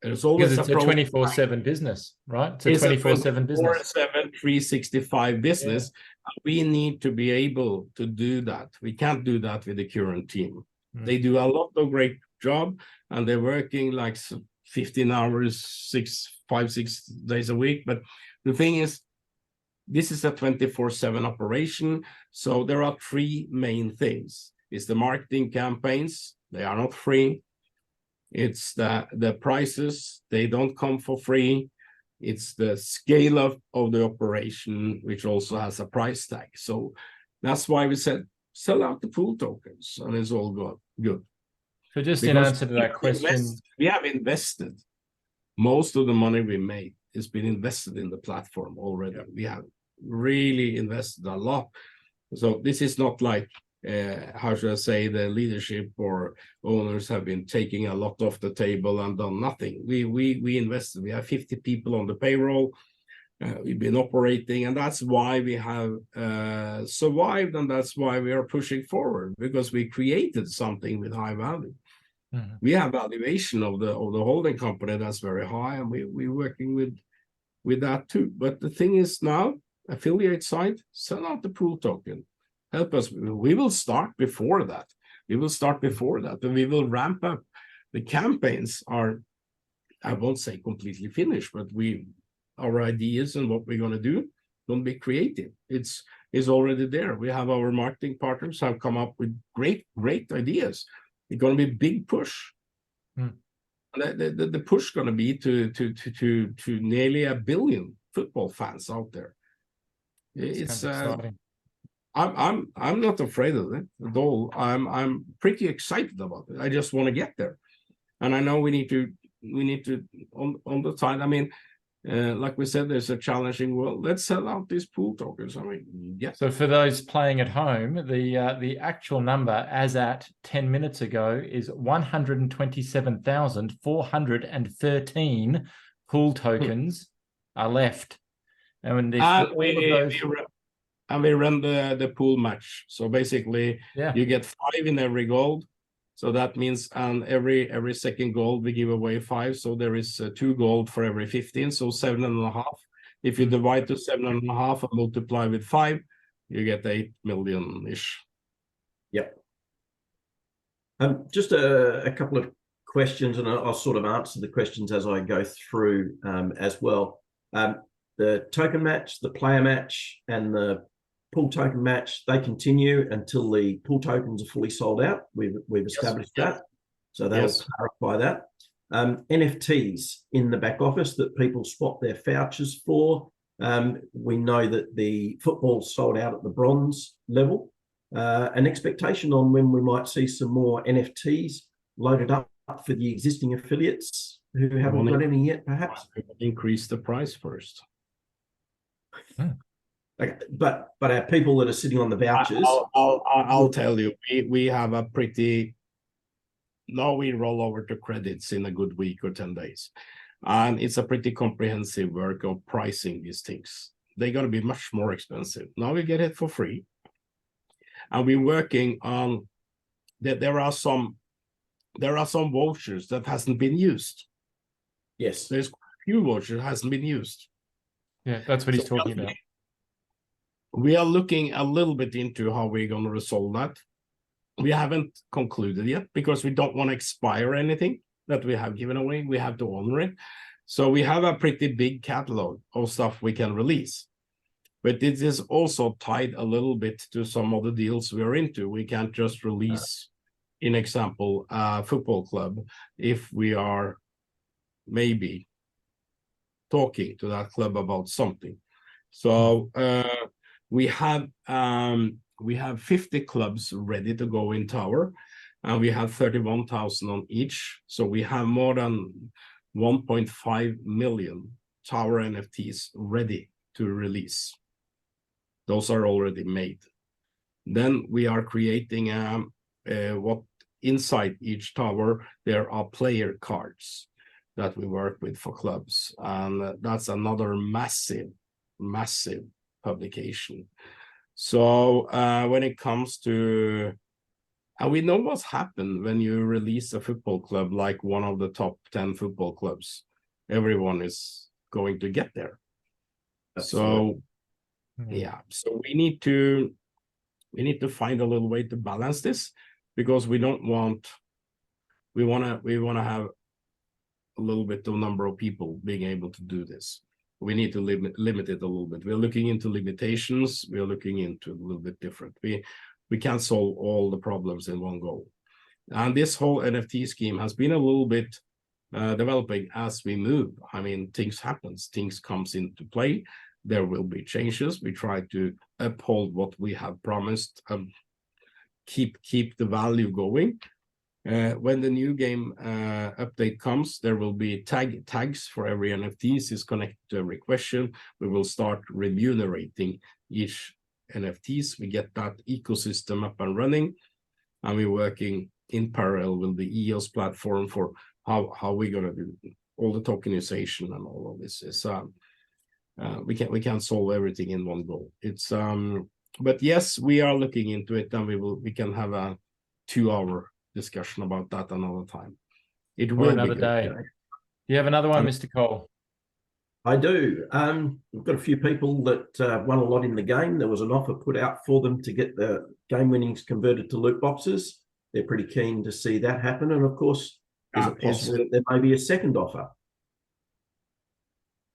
There's always because it's a 24/7 business, right? It's a 24/7 business. 24/7, 365 business. Yeah. We need to be able to do that. We can't do that with the current team. They do a lot of great job, and they're working like 15 hours, 5-6 days a week. But the thing is, this is a 24/7 operation. So there are three main things. It's the marketing campaigns. They are not free. It's the prices. They don't come for free. It's the scale of the operation, which also has a price tag. So that's why we said, sell out the pool tokens, and it's all good. So just in answer to that question, we have invested most of the money we made has been invested in the platform already. Yeah. We have really invested a lot. So this is not like, how should I say, the leadership or owners have been taking a lot off the table and done nothing. We invested. We have 50 people on the payroll. We've been operating, and that's why we have survived, and that's why we are pushing forward, because we created something with high value. Mm-hmm. We have valuation of the holding company that's very high, and we're working with that too. But the thing is now, affiliate side, sell out the pool token. Help us. We will start before that. And we will ramp up. The campaigns are, I won't say completely finished, but our ideas and what we're going to do going to be creative. It's already there. We have our marketing partners have come up with great ideas. It's going to be a big push. The push going to be to nearly 1 billion football fans out there. It's exciting. I'm not afraid of it at all. I'm pretty excited about it. I just want to get there, and I know we need to on the side. I mean, like we said, there's a challenging world. Let's sell out these pool tokens. I mean, yeah. So for those playing at home, the actual number as at 10 minutes ago is 127,413 pool tokens are left. And we run the pool match. So basically, you get 5 in every gold. So that means every second gold we give away 5. So there is 2 gold for every 15. So 7.5. If you divide to 7.5 and multiply with 5, you get 8 million-ish. Yep. Just a couple of questions, and I'll sort of answer the questions as I go through as well. The token match, the player match, and the pool token match, they continue until the pool tokens are fully sold out. We've established that. So that'll clarify that. NFTs in the back office that people swap their vouchers for. We know that the football sold out at the bronze level. An expectation on when we might see some more NFTs loaded up for the existing affiliates who haven't got any yet, perhaps? Increase the price first. Okay, but our people that are sitting on the vouchers, I'll tell you, we have a pretty. Now we roll over to credits in a good week or 10 days, and it's a pretty comprehensive work of pricing these things. They're going to be much more expensive. Now we get it for free, and we're working on that. There are some vouchers that hasn't been used. Yes, there's a few vouchers that hasn't been used. Yeah, that's what he's talking about. We are looking a little bit into how we're going to resolve that. We haven't concluded yet because we don't want to expire anything that we have given away. We have to honor it. So we have a pretty big catalog of stuff we can release. But it is also tied a little bit to some of the deals we're into. We can't just release, in example, a football club if we are maybe talking to that club about something. So we have 50 clubs ready to go in Tower, and we have 31,000 on each. So we have more than 1.5 million Tower NFTs ready to release. Those are already made. Then we are creating what inside each Tower there are player cards that we work with for clubs, and that's another massive publication. So when it comes to, and we know what's happened when you release a football club like one of the top 10 football clubs, everyone is going to get there. So yeah, so we need to find a little way to balance this. because we don't want, we want to have a little bit of number of people being able to do this. We need to limit it a little bit. We're looking into limitations. We're looking into a little bit different. We can't solve all the problems in one go. And this whole NFT scheme has been a little bit developing as we move. I mean, things happens, things comes into play. There will be changes. We try to uphold what we have promised, keep the value going. When the new game update comes, there will be tags for every NFTs is connected to every question. We will start remunerating each NFTs. We get that ecosystem up and running, and we're working in parallel with the EOS platform for how we're gonna do all the tokenization and all of this. Is we can't solve everything in one go. It's but yes, we are looking into it, and we can have a 2-hour discussion about that another time. It will Or another be day. You have another one, Mr. Cole? I do. We've got a few people that won a lot in the game. There was an offer put out for them to get the game winnings converted to loot boxes. They're pretty keen to see that happen. And of course, is it possible that there may be a second offer?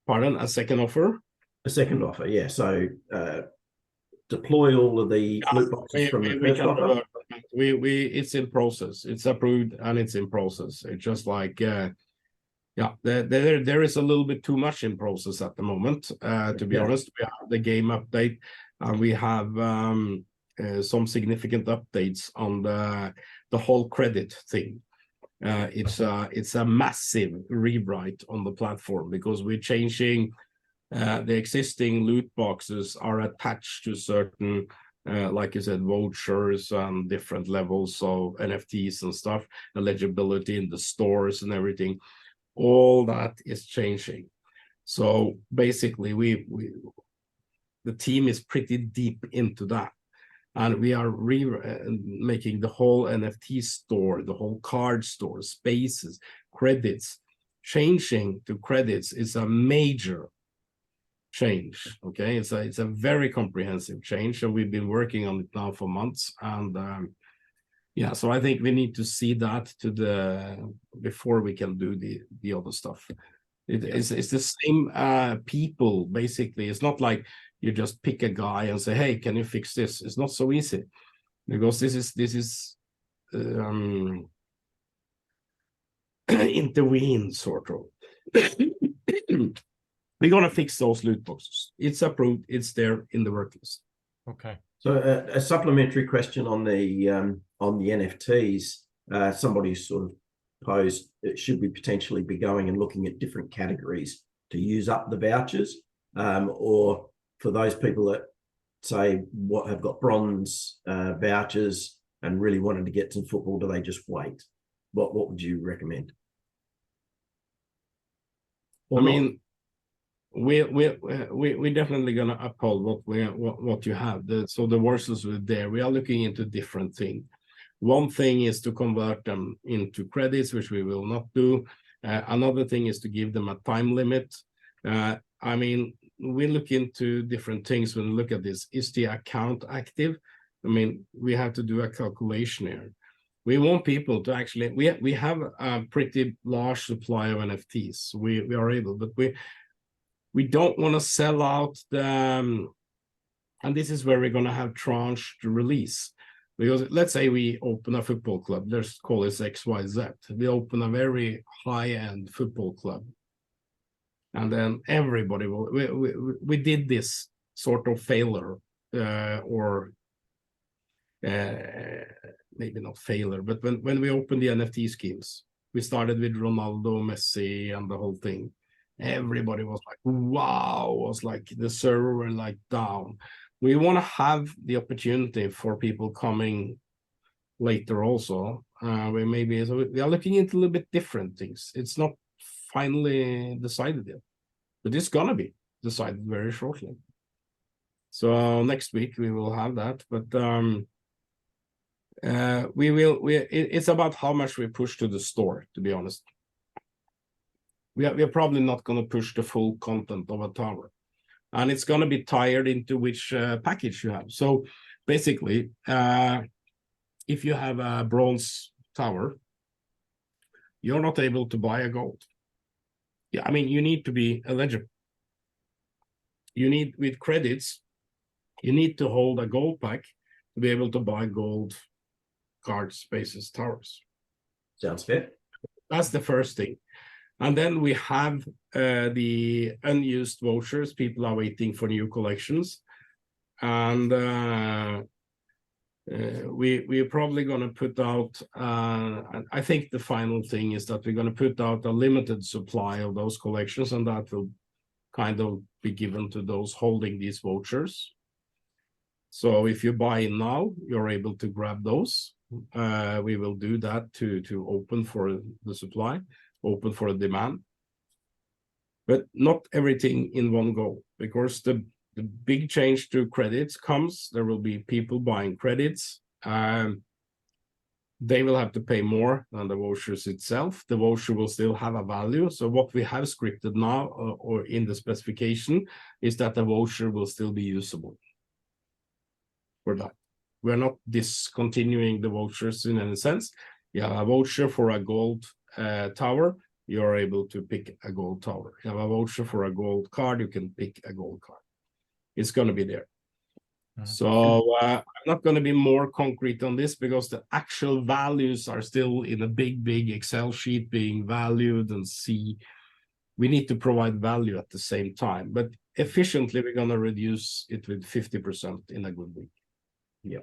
Pardon, a second offer? A second offer, yeah. So deploy all of the loot boxes from the first offer. It's in process. It's approved and it's in process. It's just like yeah, there is a little bit too much in process at the moment. To be honest, we have the game update, and we have some significant updates on the whole credit thing. It's a massive rewrite on the platform, because we're changing the existing loot boxes are attached to certain like you said, vouchers and different levels of NFTs and stuff, eligibility in the stores and everything. All that is changing. So basically the team is pretty deep into that, and we are making the whole NFT store, the whole card store, spaces, credits. Changing to credits is a major change. Okay, it's a very comprehensive change, and we've been working on it now for months. And yeah, so I think we need to see that before we can do the other stuff. It's the same people, basically. It's not like you just pick a guy and say, hey, can you fix this? It's not so easy, because this is intervene, sort of. We're gonna fix those loot boxes. It's approved. It's there in the work list. Okay. So a supplementary question on the NFTs. Somebody sort of posed, should we potentially be going and looking at different categories to use up the vouchers, or for those people that say have got bronze vouchers and really wanted to get some football, do they just wait? What would you recommend? I mean, we're definitely gonna uphold what you have. So the verses were there. We are looking into different things. One thing is to convert them into credits, which we will not do. Another thing is to give them a time limit. I mean, we look into different things when we look at this. Is the account active? I mean, we have to do a calculation here. We want people to actually, we have a pretty large supply of NFTs. We are able, but we don't want to sell out the, and this is where we're going to have tranche to release. Because let's say we open a football club, let's call this XYZ. We open a very high-end football club. And then everybody will, we did this sort of failure, or maybe not failure, but when we opened the NFT schemes, we started with Ronaldo, Messi, and the whole thing. Everybody was like, wow, was like the server were like down. We want to have the opportunity for people coming later also. We are looking into a little bit different things. It's not finally decided yet, but it's gonna be decided very shortly. So next week we will have that, but it's about how much we push to the store, to be honest. We are probably not going to push the full content of a tower, and it's going to be tied into which package you have. So basically, if you have a bronze tower, you're not able to buy a gold. Yeah, I mean, you need to be eligible. You need, with credits, you need to hold a gold pack to be able to buy gold card spaces towers. Sounds fair. That's the first thing. And then we have the unused vouchers. People are waiting for new collections. And we're probably going to put out, I think the final thing is that we're going to put out a limited supply of those collections, and that will kind of be given to those holding these vouchers. So if you buy in now, you're able to grab those. We will do that to open for the supply, open for the demand. But not everything in one go, because the big change to credits comes. There will be people buying credits. They will have to pay more than the vouchers itself. The voucher will still have a value. So what we have scripted now or in the specification is that the voucher will still be usable for that. We're not discontinuing the vouchers in any sense. You have a voucher for a gold tower, you're able to pick a gold tower. You have a voucher for a gold card, you can pick a gold card. It's going to be there. So I'm not going to be more concrete on this because the actual values are still in a big Excel sheet being valued and see. We need to provide value at the same time, but efficiently we're going to reduce it with 50% in a good week. Yeah.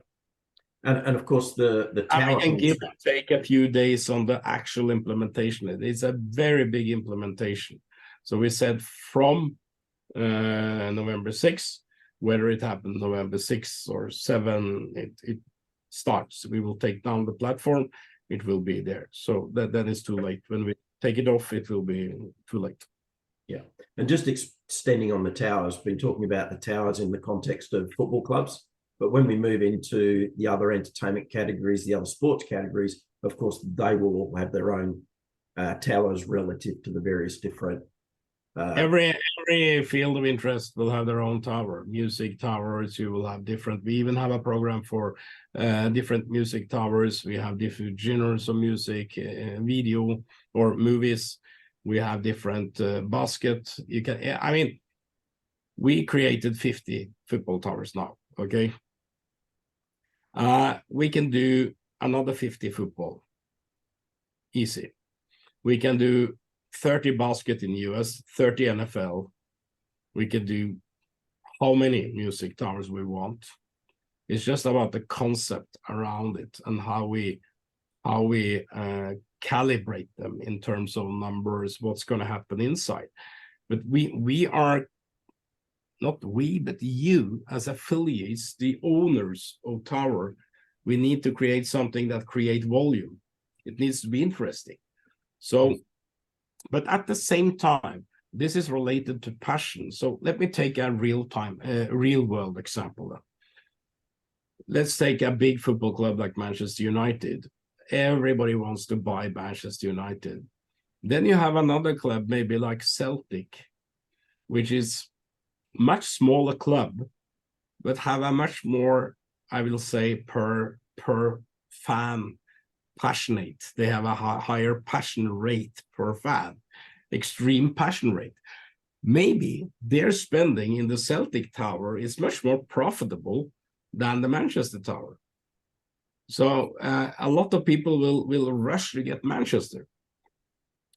And of course the tower. We can give and take a few days on the actual implementation. It's a very big implementation. So we said from November 6th, whether it happened November 6th or 7, it starts. We will take down the platform. It will be there. So that is too late. When we take it off, it will be too late. Yeah. And just extending on the towers, been talking about the towers in the context of football clubs. But when we move into the other entertainment categories, the other sports categories, of course, they will all have their own towers relative to the various different. Every field of interest will have their own tower. Music towers, you will have different. We even have a program for different music towers. We have different genres of music, video or movies. We have different basket. You can. I mean, we created 50 football towers now. Okay. We can do another 50 football. Easy. We can do 30 basket in US, 30 NFL. We can do how many music towers we want. It's just about the concept around it and how we calibrate them in terms of numbers, what's going to happen inside. But we are, not we, but you as affiliates, the owners of tower, we need to create something that create volume. It needs to be interesting. So, but at the same time, this is related to passion. So let me take a real world example. Let's take a big football club like Manchester United. Everybody wants to buy Manchester United. Then you have another club, maybe like Celtic, which is much smaller club, but have a much more, I will say, per fan passionate. They have a higher passion rate per fan, extreme passion rate. Maybe their spending in the Celtic Tower is much more profitable than the Manchester Tower. So a lot of people will rush to get Manchester,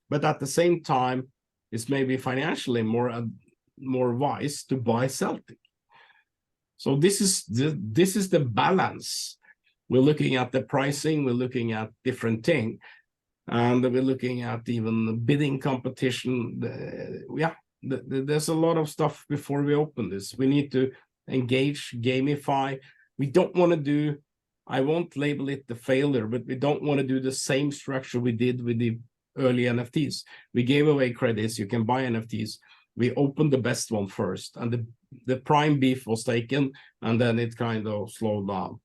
but at the same time, it's maybe financially more wise to buy Celtic. So this is the balance. We're looking at the pricing, we're looking at different things, and we're looking at even the bidding competition. There's a lot of stuff before we open this. We need to engage, gamify. We don't want to do, I won't label it the failure, but we don't want to do the same structure we did with the early NFTs. We gave away credits, you can buy NFTs. We opened the best one first, and the prime beef was taken, and then it kind of slowed down.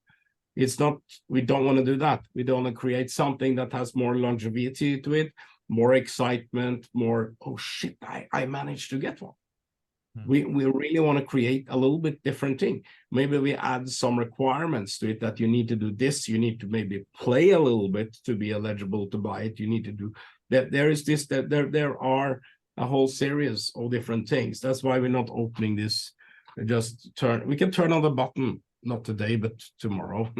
It's not, we don't want to do that. We don't want to create something that has more longevity to it, more excitement, more, oh shit, I managed to get one. We really want to create a little bit different thing. Maybe we add some requirements to it that you need to do this. You need to maybe play a little bit to be eligible to buy it. You need to do that. There is this, that there are a whole series of different things. That's why we're not opening this. We can turn on the button, not today, but tomorrow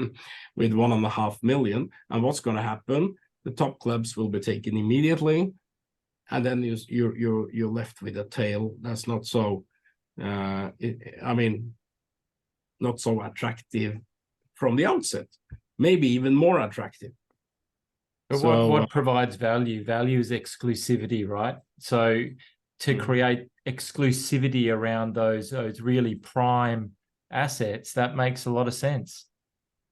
with 1.5 million. And what's going to happen? The top clubs will be taken immediately. And then you're left with a tail that's not so, not so attractive from the outset. Maybe even more attractive. But what provides value? Value is exclusivity, right? So to create exclusivity around those really prime assets, that makes a lot of sense.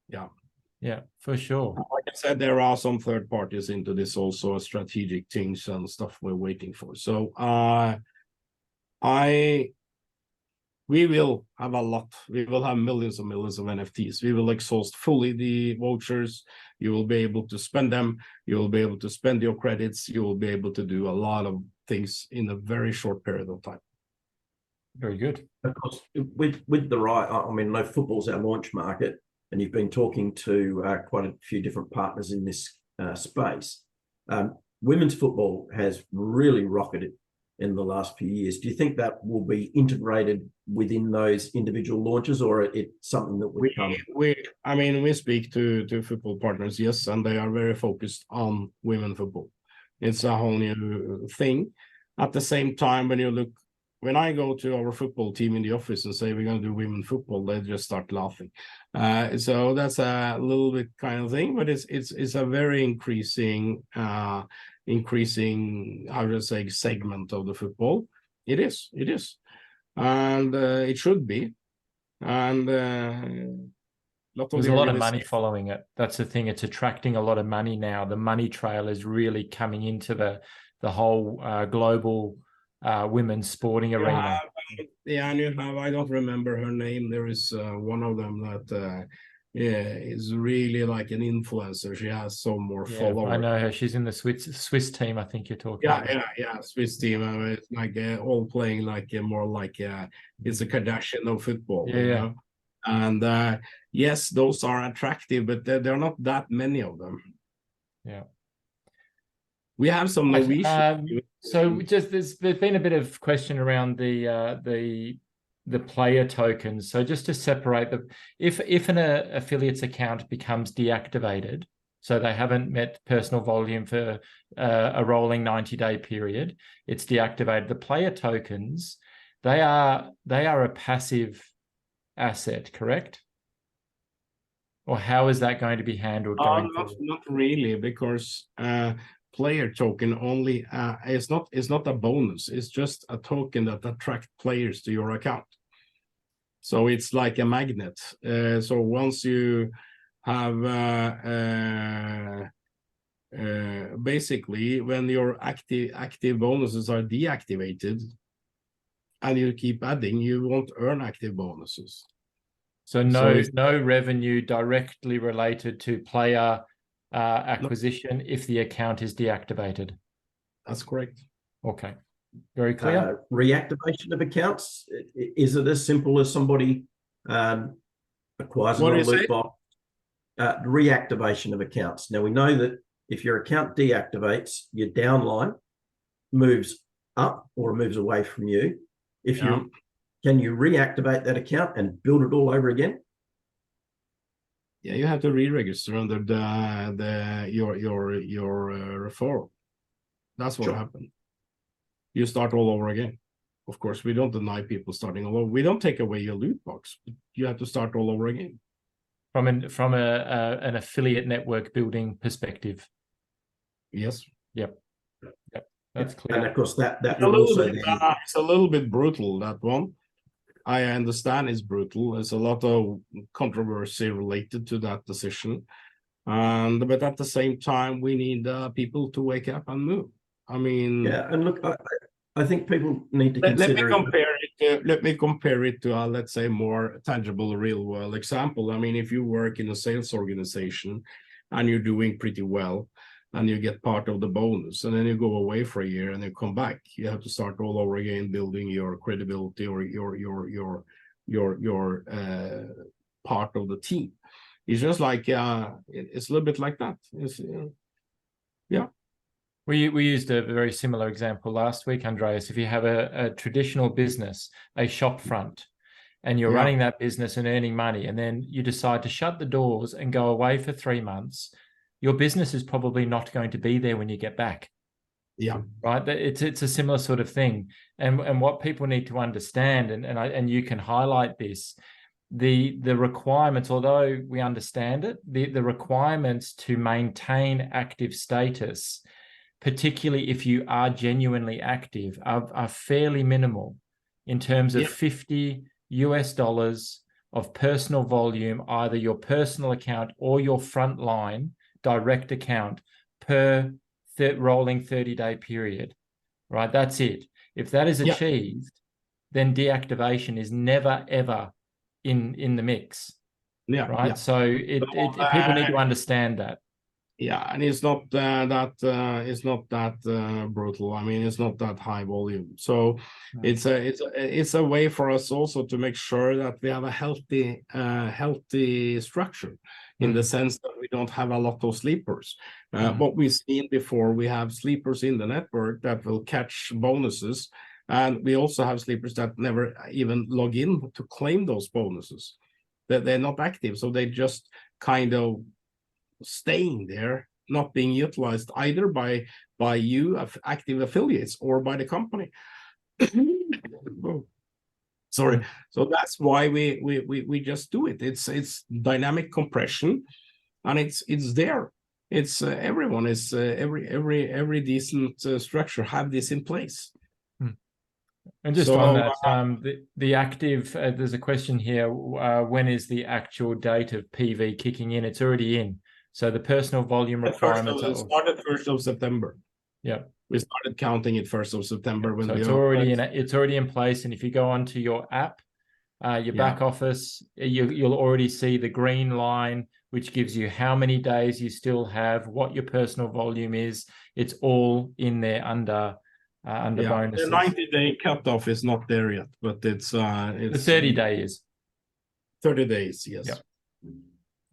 Yeah, for sure. Like I said, there are some third parties into this also, strategic things and stuff we're waiting for. So we will have a lot. We will have millions and millions of NFTs. We will exhaust fully the vouchers. You will be able to spend them. You will be able to spend your credits. You will be able to do a lot of things in a very short period of time. Very good. Of course, with the right, I mean, no, football's our launch market, and you've been talking to quite a few different partners in this space. Women's football has really rocketed in the last few years. Do you think that will be integrated within those individual launches, or it's something that would come? We speak to football partners, yes, and they are very focused on women football. It's a whole new thing. At the same time, when I go to our football team in the office and say we're going to do women football, they just start laughing. So that's a little bit kind of thing, but it's a very increasing, how to say, segment of the football. It is, and it should be, and there's a lot of money following it. That's the thing. It's attracting a lot of money now. The money trail is really coming into the whole global women's sporting arena. And you have, I don't remember her name. There is one of them that is really like an influencer. She has some more followers. I know her. She's in the Swiss team, I think you're talking about. Yeah, Swiss team. It's like all playing like more like it's a Kardashian of football. You know? And yes, those are attractive, but there are not that many of them. Yeah. We have some Norwegian. So just there's been a bit of question around the player tokens. So just to separate if an affiliate's account becomes deactivated, so they haven't met personal volume for a rolling 90-day period, it's deactivated. The player tokens, they are a passive asset, correct? Or how is that going to be handled going forward? Not really, because player token only is not a bonus. It's just a token that attracts players to your account. So it's like a magnet. So once you have basically when your active bonuses are deactivated and you keep adding, you won't earn active bonuses. So no revenue directly related to player acquisition if the account is deactivated. That's correct. Okay, very clear. Reactivation of accounts, is it as simple as somebody acquires a loot box? Reactivation of accounts. Now we know that if your account deactivates, your downline moves up or moves away from you. Can you reactivate that account and build it all over again? Yeah, you have to re-register under your referral. That's what happened. You start all over again. Of course, we don't deny people starting all over. We don't take away your loot box, but you have to start all over again. From an affiliate network building perspective. Yes. Yep. That's clear. And of course, that it's a little bit brutal, that one. I understand it's brutal. There's a lot of controversy related to that decision, but at the same time, we need people to wake up and move. I mean, and look, I think people need to consider. Let me compare it to let's say more tangible, real world example. I mean, if you work in a sales organization and you're doing pretty well, and you get part of the bonus, and then you go away for a year and you come back. You have to start all over again, building your credibility or your part of the team. It's just like it's a little bit like that. It's, yeah. We used a very similar example last week, Andreas. If you have a traditional business, a shop front, and you're running that business and earning money, and then you decide to shut the doors and go away for 3 months, your business is probably not going to be there when you get back. Yeah. Right. It's a similar sort of thing. And what people need to understand, and you can highlight this, the requirements, although we understand it, the requirements to maintain active status, particularly if you are genuinely active, are fairly minimal in terms of $50 of personal volume, either your personal account or your frontline direct account per rolling 30-day period, right? That's it. If that is achieved, then deactivation is never, ever in the mix. Yeah. Right. Yeah. So people need to understand that. Yeah, and it's not that brutal. I mean, it's not that high volume. So it's a way for us also to make sure that we have a healthy structure, in the sense that we don't have a lot of sleepers. What we've seen before, we have sleepers in the network that will catch bonuses, and we also have sleepers that never even log in to claim those bonuses. That they're not active, so they just kind of staying there, not being utilized either by you active affiliates or by the company. Sorry. So that's why we just do it. It's dynamic compression, and it's there. It's everyone is every decent structure have this in place. And just on that, the active, there's a question here. When is the actual date of PV kicking in? It's already in. So the personal volume requirements started 1st of September. Yeah, we started counting it 1st of September. When so it's already in place. And if you go onto your app, your back office, you'll already see the green line, which gives you how many days you still have, what your personal volume is. It's all in there under bonuses. The 90-day cutoff is not there yet, but it's the 30 days. 30 days, yes.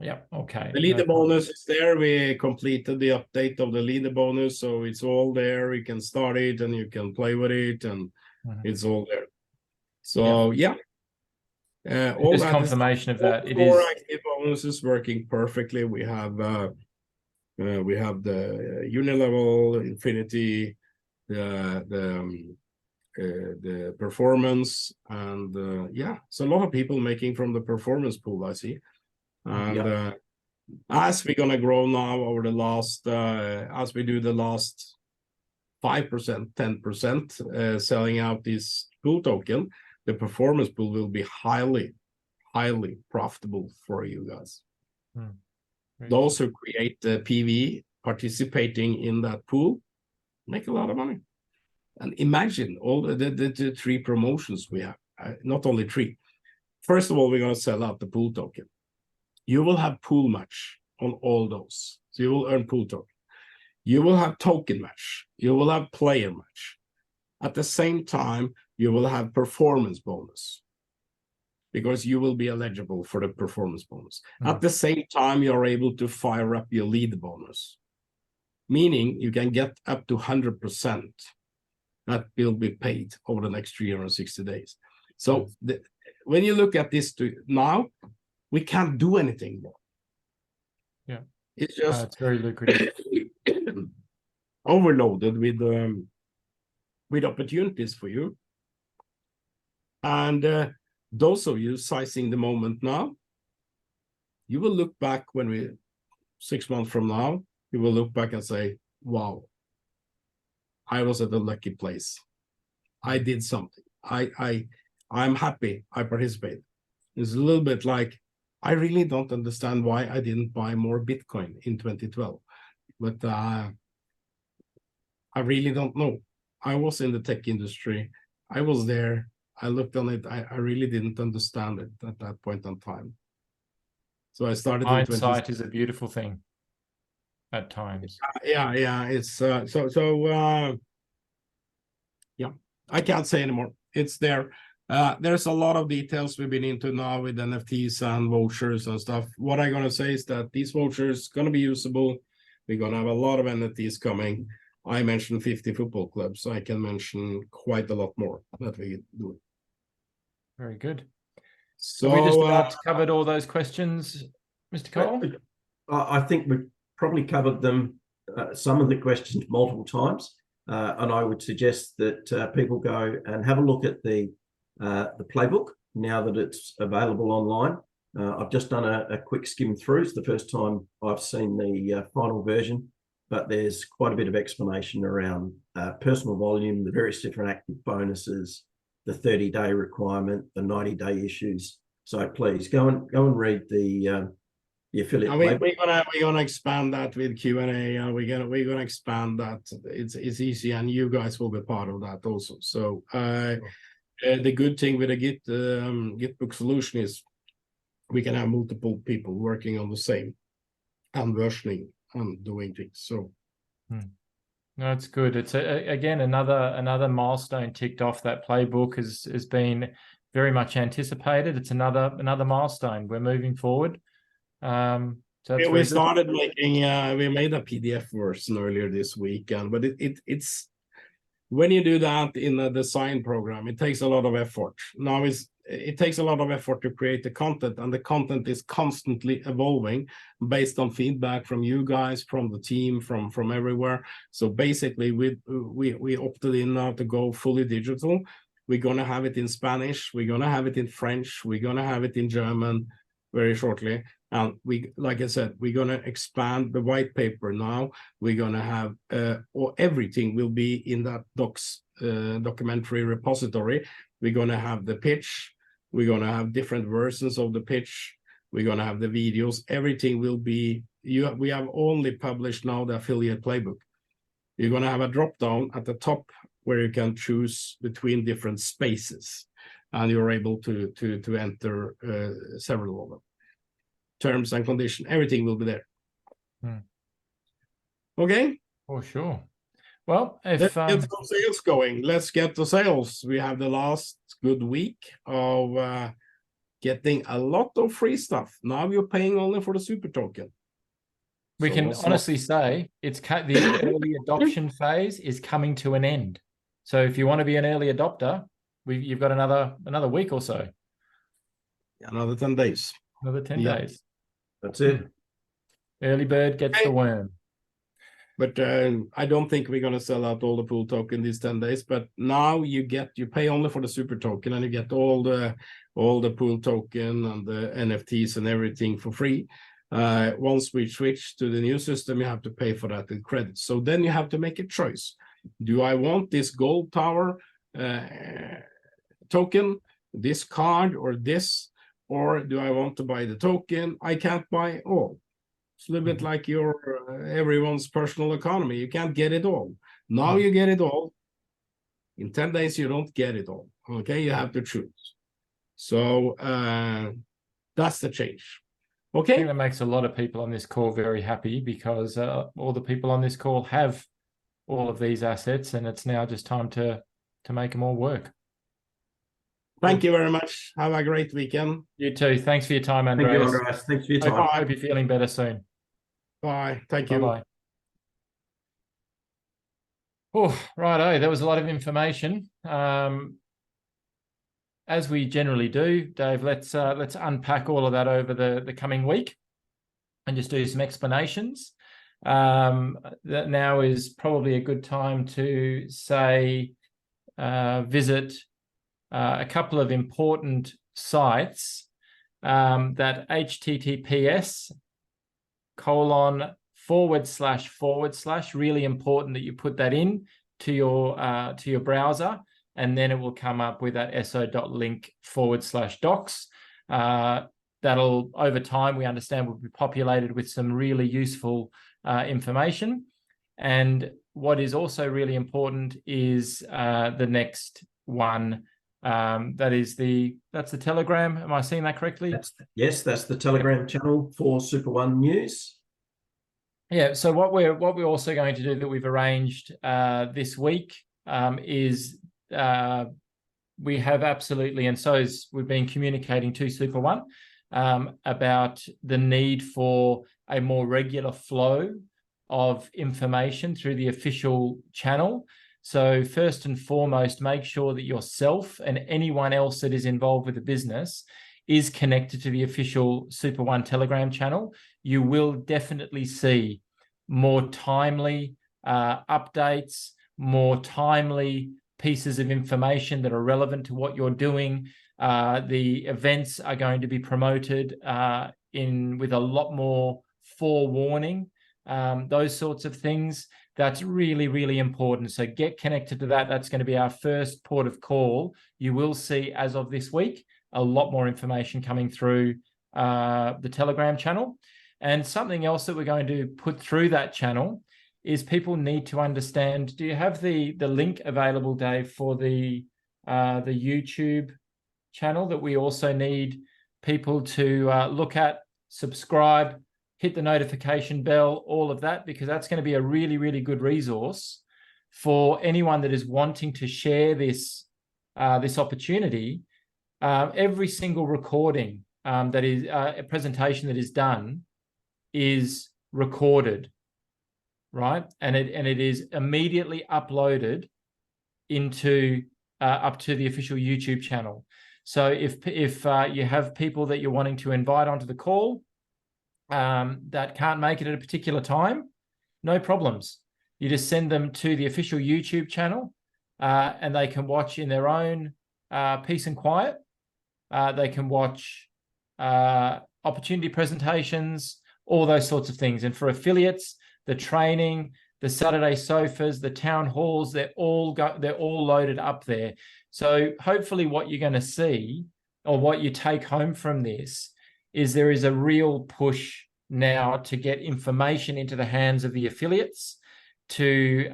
Yeah. Okay. The leader bonus is there. We completed the update of the leader bonus, so it's all there. You can start it and you can play with it, and it's all there. So all just that confirmation of that. It is active bonuses working perfectly. We have the unilevel, Infinity, the performance, and it's a lot of people making from the performance pool, I see. And as we're gonna grow now over the last as we do the last 5%, 10% selling out this pool token, the performance pool will be highly profitable for you guys. Those who create the PV participating in that pool make a lot of money. And imagine all the 3 promotions we have, not only 3. First of all, we're going to sell out the pool token. You will have pool match on all those. So you will earn pool token. You will have token match. You will have player match. At the same time, you will have performance bonus, because you will be eligible for the performance bonus. At the same time, you're able to fire up your lead bonus, meaning you can get up to 100% that will be paid over the next 360 days. So when you look at this now, we can't do anything more. Yeah, it's just it's very lucrative. Overloaded with opportunities for you. And those of you sizing the moment now, you will look back when 6 months from now, you will look back and say, wow, I was at a lucky place. I did something. I'm happy I participated. It's a little bit like, I really don't understand why I didn't buy more Bitcoin in 2012. But I really don't know. I was in the tech industry. I was there. I looked on it. I really didn't understand it at that point in time. So I started. Hindsight is a beautiful thing. at times. Yeah. It's yeah, I can't say anymore. It's there. There's a lot of details we've been into now with NFTs and vouchers and stuff. What I'm gonna say is that these vouchers gonna be usable. We're gonna have a lot of NFTs coming. I mentioned 50 football clubs. I can mention quite a lot more that we do. Very good. So Have we just about covered all those questions, Mr. Cole? I think we've probably covered them, some of the questions multiple times. And I would suggest that people go and have a look at the playbook now that it's available online. I've just done a quick skim through. It's the first time I've seen the final version, but there's quite a bit of explanation around personal volume, the various different active bonuses, the 30-day requirement, the 90-day issues. So please go and read the affiliate. We're gonna expand that with Q&A. We're gonna expand that. It's easy, and you guys will be part of that also. So the good thing with a Gitbook solution is we can have multiple people working on the same and versioning and doing things. So no, it's good. It's again another milestone ticked off. That playbook has been very much anticipated. It's another milestone. We're moving forward. So we started making we made a PDF version earlier this week, but it's when you do that in a design program, it takes a lot of effort. Now it takes a lot of effort to create the content, and the content is constantly evolving based on feedback from you guys, from the team, from everywhere. So basically we opted in now to go fully digital. We're gonna have it in Spanish, we're gonna have it in French, we're gonna have it in German very shortly. And like I said, we're gonna expand the white paper now. We're gonna have everything will be in that documentary repository. We're gonna have the pitch. We're gonna have different versions of the pitch. We're gonna have the videos. Everything will be. We have only published now the affiliate playbook. You're gonna have a drop down at the top where you can choose between different spaces, and you're able to enter several of them. Terms and conditions, everything will be there. Okay. For sure. Well, if let's get some sales going. Let's get the sales. We have the last good week of getting a lot of free stuff. Now you're paying only for the super token. We can honestly say it's the early adoption phase is coming to an end. So if you want to be an early adopter, you've got another week or so. Another 10 days. Another 10 days. That's it. Early bird gets the worm. But I don't think we're gonna sell out all the pool token these 10 days. But now you pay only for the super token, and you get all the pool token and the NFTs and everything for free. Once we switch to the new system, you have to pay for that in credits. So then you have to make a choice. Do I want this gold tower token, this card, or this? Or do I want to buy the token? I can't buy all. It's a little bit like your everyone's personal economy. You can't get it all. Now you get it all. In 10 days, you don't get it all. Okay, you have to choose. So that's the change. Okay. I think that makes a lot of people on this call very happy, because all the people on this call have all of these assets, and it's now just time to make them all work. Thank you very much. Have a great weekend. You too. Thanks for your time, Andreas. Thank you, Andreas. Thanks for your time. I hope you're feeling better soon. Bye. Thank you. Bye-bye. Oh, righto. That was a lot of information. As we generally do, Dave, let's unpack all of that over the coming week and just do some explanations. That now is probably a good time to say visit a couple of important sites that https:// really important that you put that in to your browser, and then it will come up with that so.link/docs. That'll, over time, we understand, will be populated with some really useful information. And what is also really important is the next one. That's the Telegram. Am I seeing that correctly? Yes, that's the Telegram channel for SuperOne News. Yeah, so what we're also going to do that we've arranged this week is we have absolutely, and so we've been communicating to SuperOne about the need for a more regular flow of information through the official channel. So first and foremost, make sure that yourself and anyone else that is involved with the business is connected to the official SuperOne Telegram channel. You will definitely see more timely updates, more timely pieces of information that are relevant to what you're doing. The events are going to be promoted with a lot more forewarning, those sorts of things. That's really, really important. So get connected to that. That's going to be our first port of call. You will see, as of this week, a lot more information coming through the Telegram channel. And something else that we're going to put through that channel is people need to understand. Do you have the link available, Dave, for the YouTube channel that we also need people to look at, subscribe, hit the notification bell, all of that, because that's going to be a really, really good resource for anyone that is wanting to share this opportunity. Every single recording that is a presentation that is done is recorded, right? And it is immediately uploaded into up to the official YouTube channel. So if you have people that you're wanting to invite onto the call that can't make it at a particular time, no problems. You just send them to the official YouTube channel and they can watch in their own peace and quiet. They can watch opportunity presentations, all those sorts of things. And for affiliates, the training, the Saturday sofas, the town halls, they're all loaded up there. So hopefully what you're going to see, or what you take home from this, is there is a real push now to get information into the hands of the affiliates, to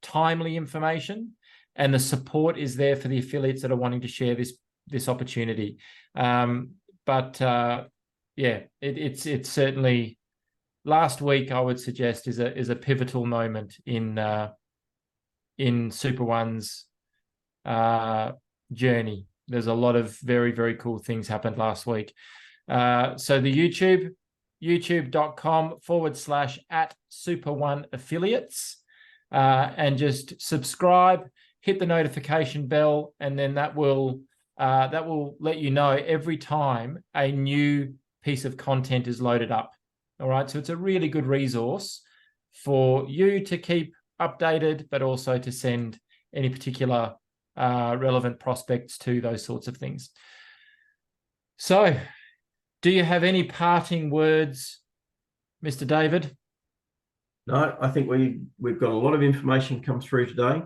timely information, and the support is there for the affiliates that are wanting to share this opportunity. Yeah, it's certainly, last week I would suggest is a pivotal moment in SuperOne's journey. There's a lot of very, very cool things happened last week. So the youtube.com/@SuperOne affiliates, and just subscribe, hit the notification bell, and then that will let you know every time a new piece of content is loaded up. All right, so it's a really good resource for you to keep updated, but also to send any particular relevant prospects to, those sorts of things. So, do you have any parting words, Mr. David? No, I think we've got a lot of information come through today.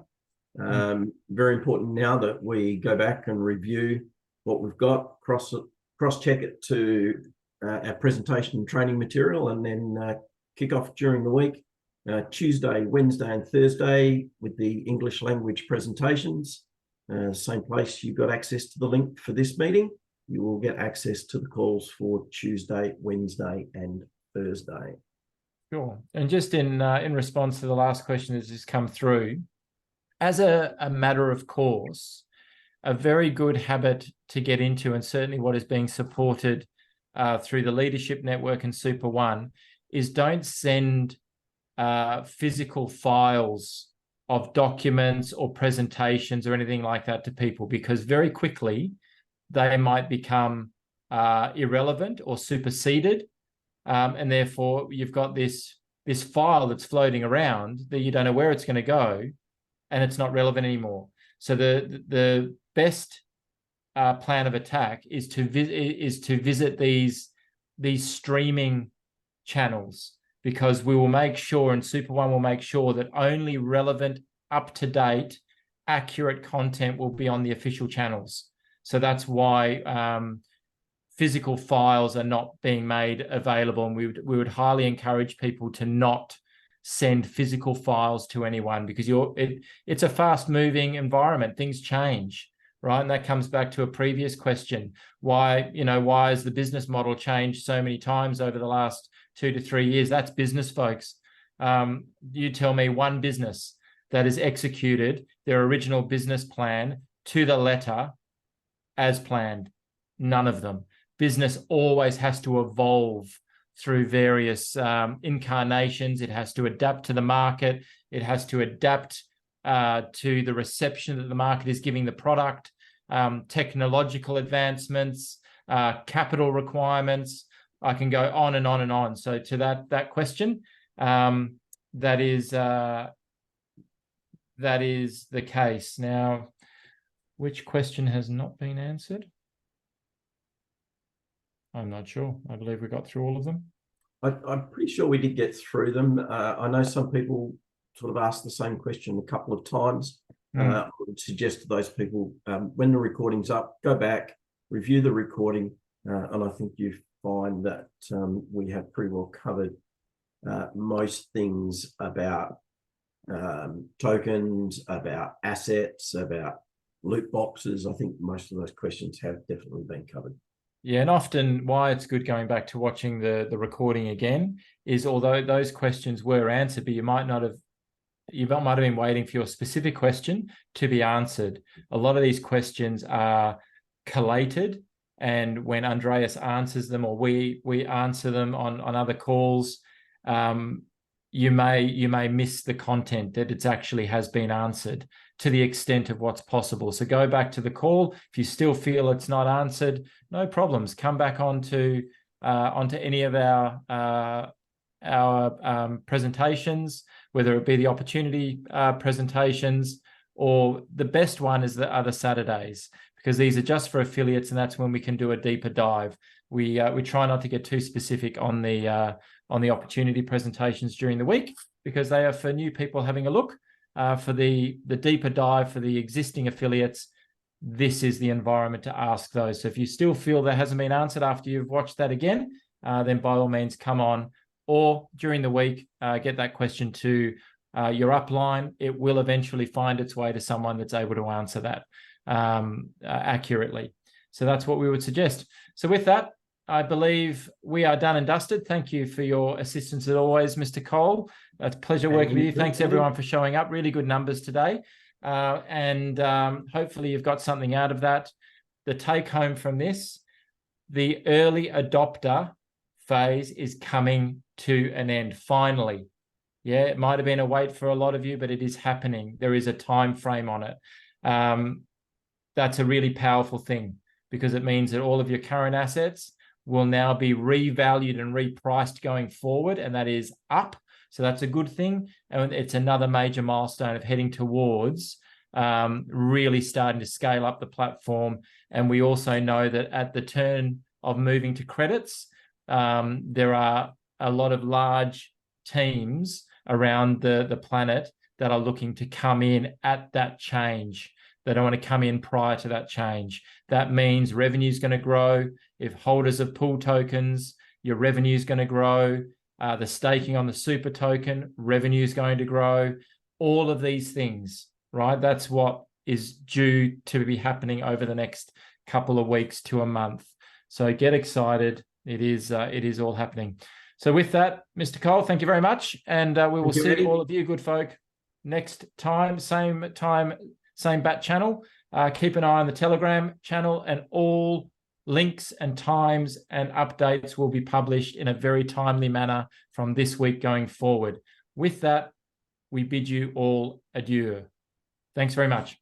Very important now that we go back and review what we've got, cross-check it to our presentation and training material, and then kick off during the week, Tuesday, Wednesday and Thursday with the English language presentations. Same place you've got access to the link for this meeting. You will get access to the calls for Tuesday, Wednesday and Thursday. Sure. And just in response to the last question that's just come through, as a matter of course, a very good habit to get into, and certainly what is being supported through the Leadership Network and SuperOne, is don't send physical files of documents or presentations or anything like that to people, because very quickly they might become irrelevant or superseded, and therefore you've got this file that's floating around that you don't know where it's going to go, and it's not relevant anymore. So the best plan of attack is to visit these streaming channels, because we will make sure, and SuperOne will make sure, that only relevant, up-to-date, accurate content will be on the official channels. So that's why physical files are not being made available, and we would highly encourage people to not send physical files to anyone, because it's a fast-moving environment. Things change, right? And that comes back to a previous question. Why has the business model changed so many times over the last 2 to 3 years. That's business, folks. You tell me one business that has executed their original business plan to the letter as planned. None of them. Business always has to evolve through various incarnations. It has to adapt to the market. It has to adapt to the reception that the market is giving the product, technological advancements, capital requirements. I can go on and on and on. So to that question, that is the case. Now, which question has not been answered? I'm not sure. I believe we got through all of them. I'm pretty sure we did get through them. I know some people sort of asked the same question a couple of times. I would suggest to those people, when the recording's up, go back, review the recording, and I think you find that we have pretty well covered most things about tokens, about assets, about loot boxes. I think most of those questions have definitely been covered. Yeah, and often why it's good going back to watching the recording again is, although those questions were answered, but you might have been waiting for your specific question to be answered. A lot of these questions are collated, and when Andreas answers them, or we answer them on other calls, you may miss the content that it actually has been answered to the extent of what's possible. So go back to the call. If you still feel it's not answered, no problems. Come back onto any of our presentations, whether it be the opportunity presentations, or the best one is the other Saturdays, because these are just for affiliates, and that's when we can do a deeper dive. We try not to get too specific on the opportunity presentations during the week, because they are for new people having a look. For the deeper dive for the existing affiliates, this is the environment to ask those. So if you still feel that hasn't been answered after you've watched that again, then by all means come on, or during the week, get that question to your upline. It will eventually find its way to someone that's able to answer that accurately. So that's what we would suggest. So with that, I believe we are done and dusted. Thank you for your assistance as always, Mr. Cole. It's a pleasure working with you. Thanks everyone for showing up. Really good numbers today. And hopefully you've got something out of that. The take home from this, the early adopter phase is coming to an end, finally. Yeah, it might have been a wait for a lot of you, but it is happening. There is a time frame on it. That's a really powerful thing, because it means that all of your current assets will now be revalued and repriced going forward, and that is up. So that's a good thing. And it's another major milestone of heading towards really starting to scale up the platform. And we also know that at the turn of moving to credits, there are a lot of large teams around the planet that are looking to come in at that change. They don't want to come in prior to that change. That means revenue is going to grow. If holders of pool tokens, your revenue is going to grow. The staking on the super token, revenue is going to grow. All of these things, right? That's what is due to be happening over the next couple of weeks to a month. So get excited. It is all happening. So with that, Mr. Cole, thank you very much. And we will see all of you good folk next time, same bat channel. Keep an eye on the Telegram channel, and all links and times and updates will be published in a very timely manner from this week going forward. With that, we bid you all adieu. Thanks very much.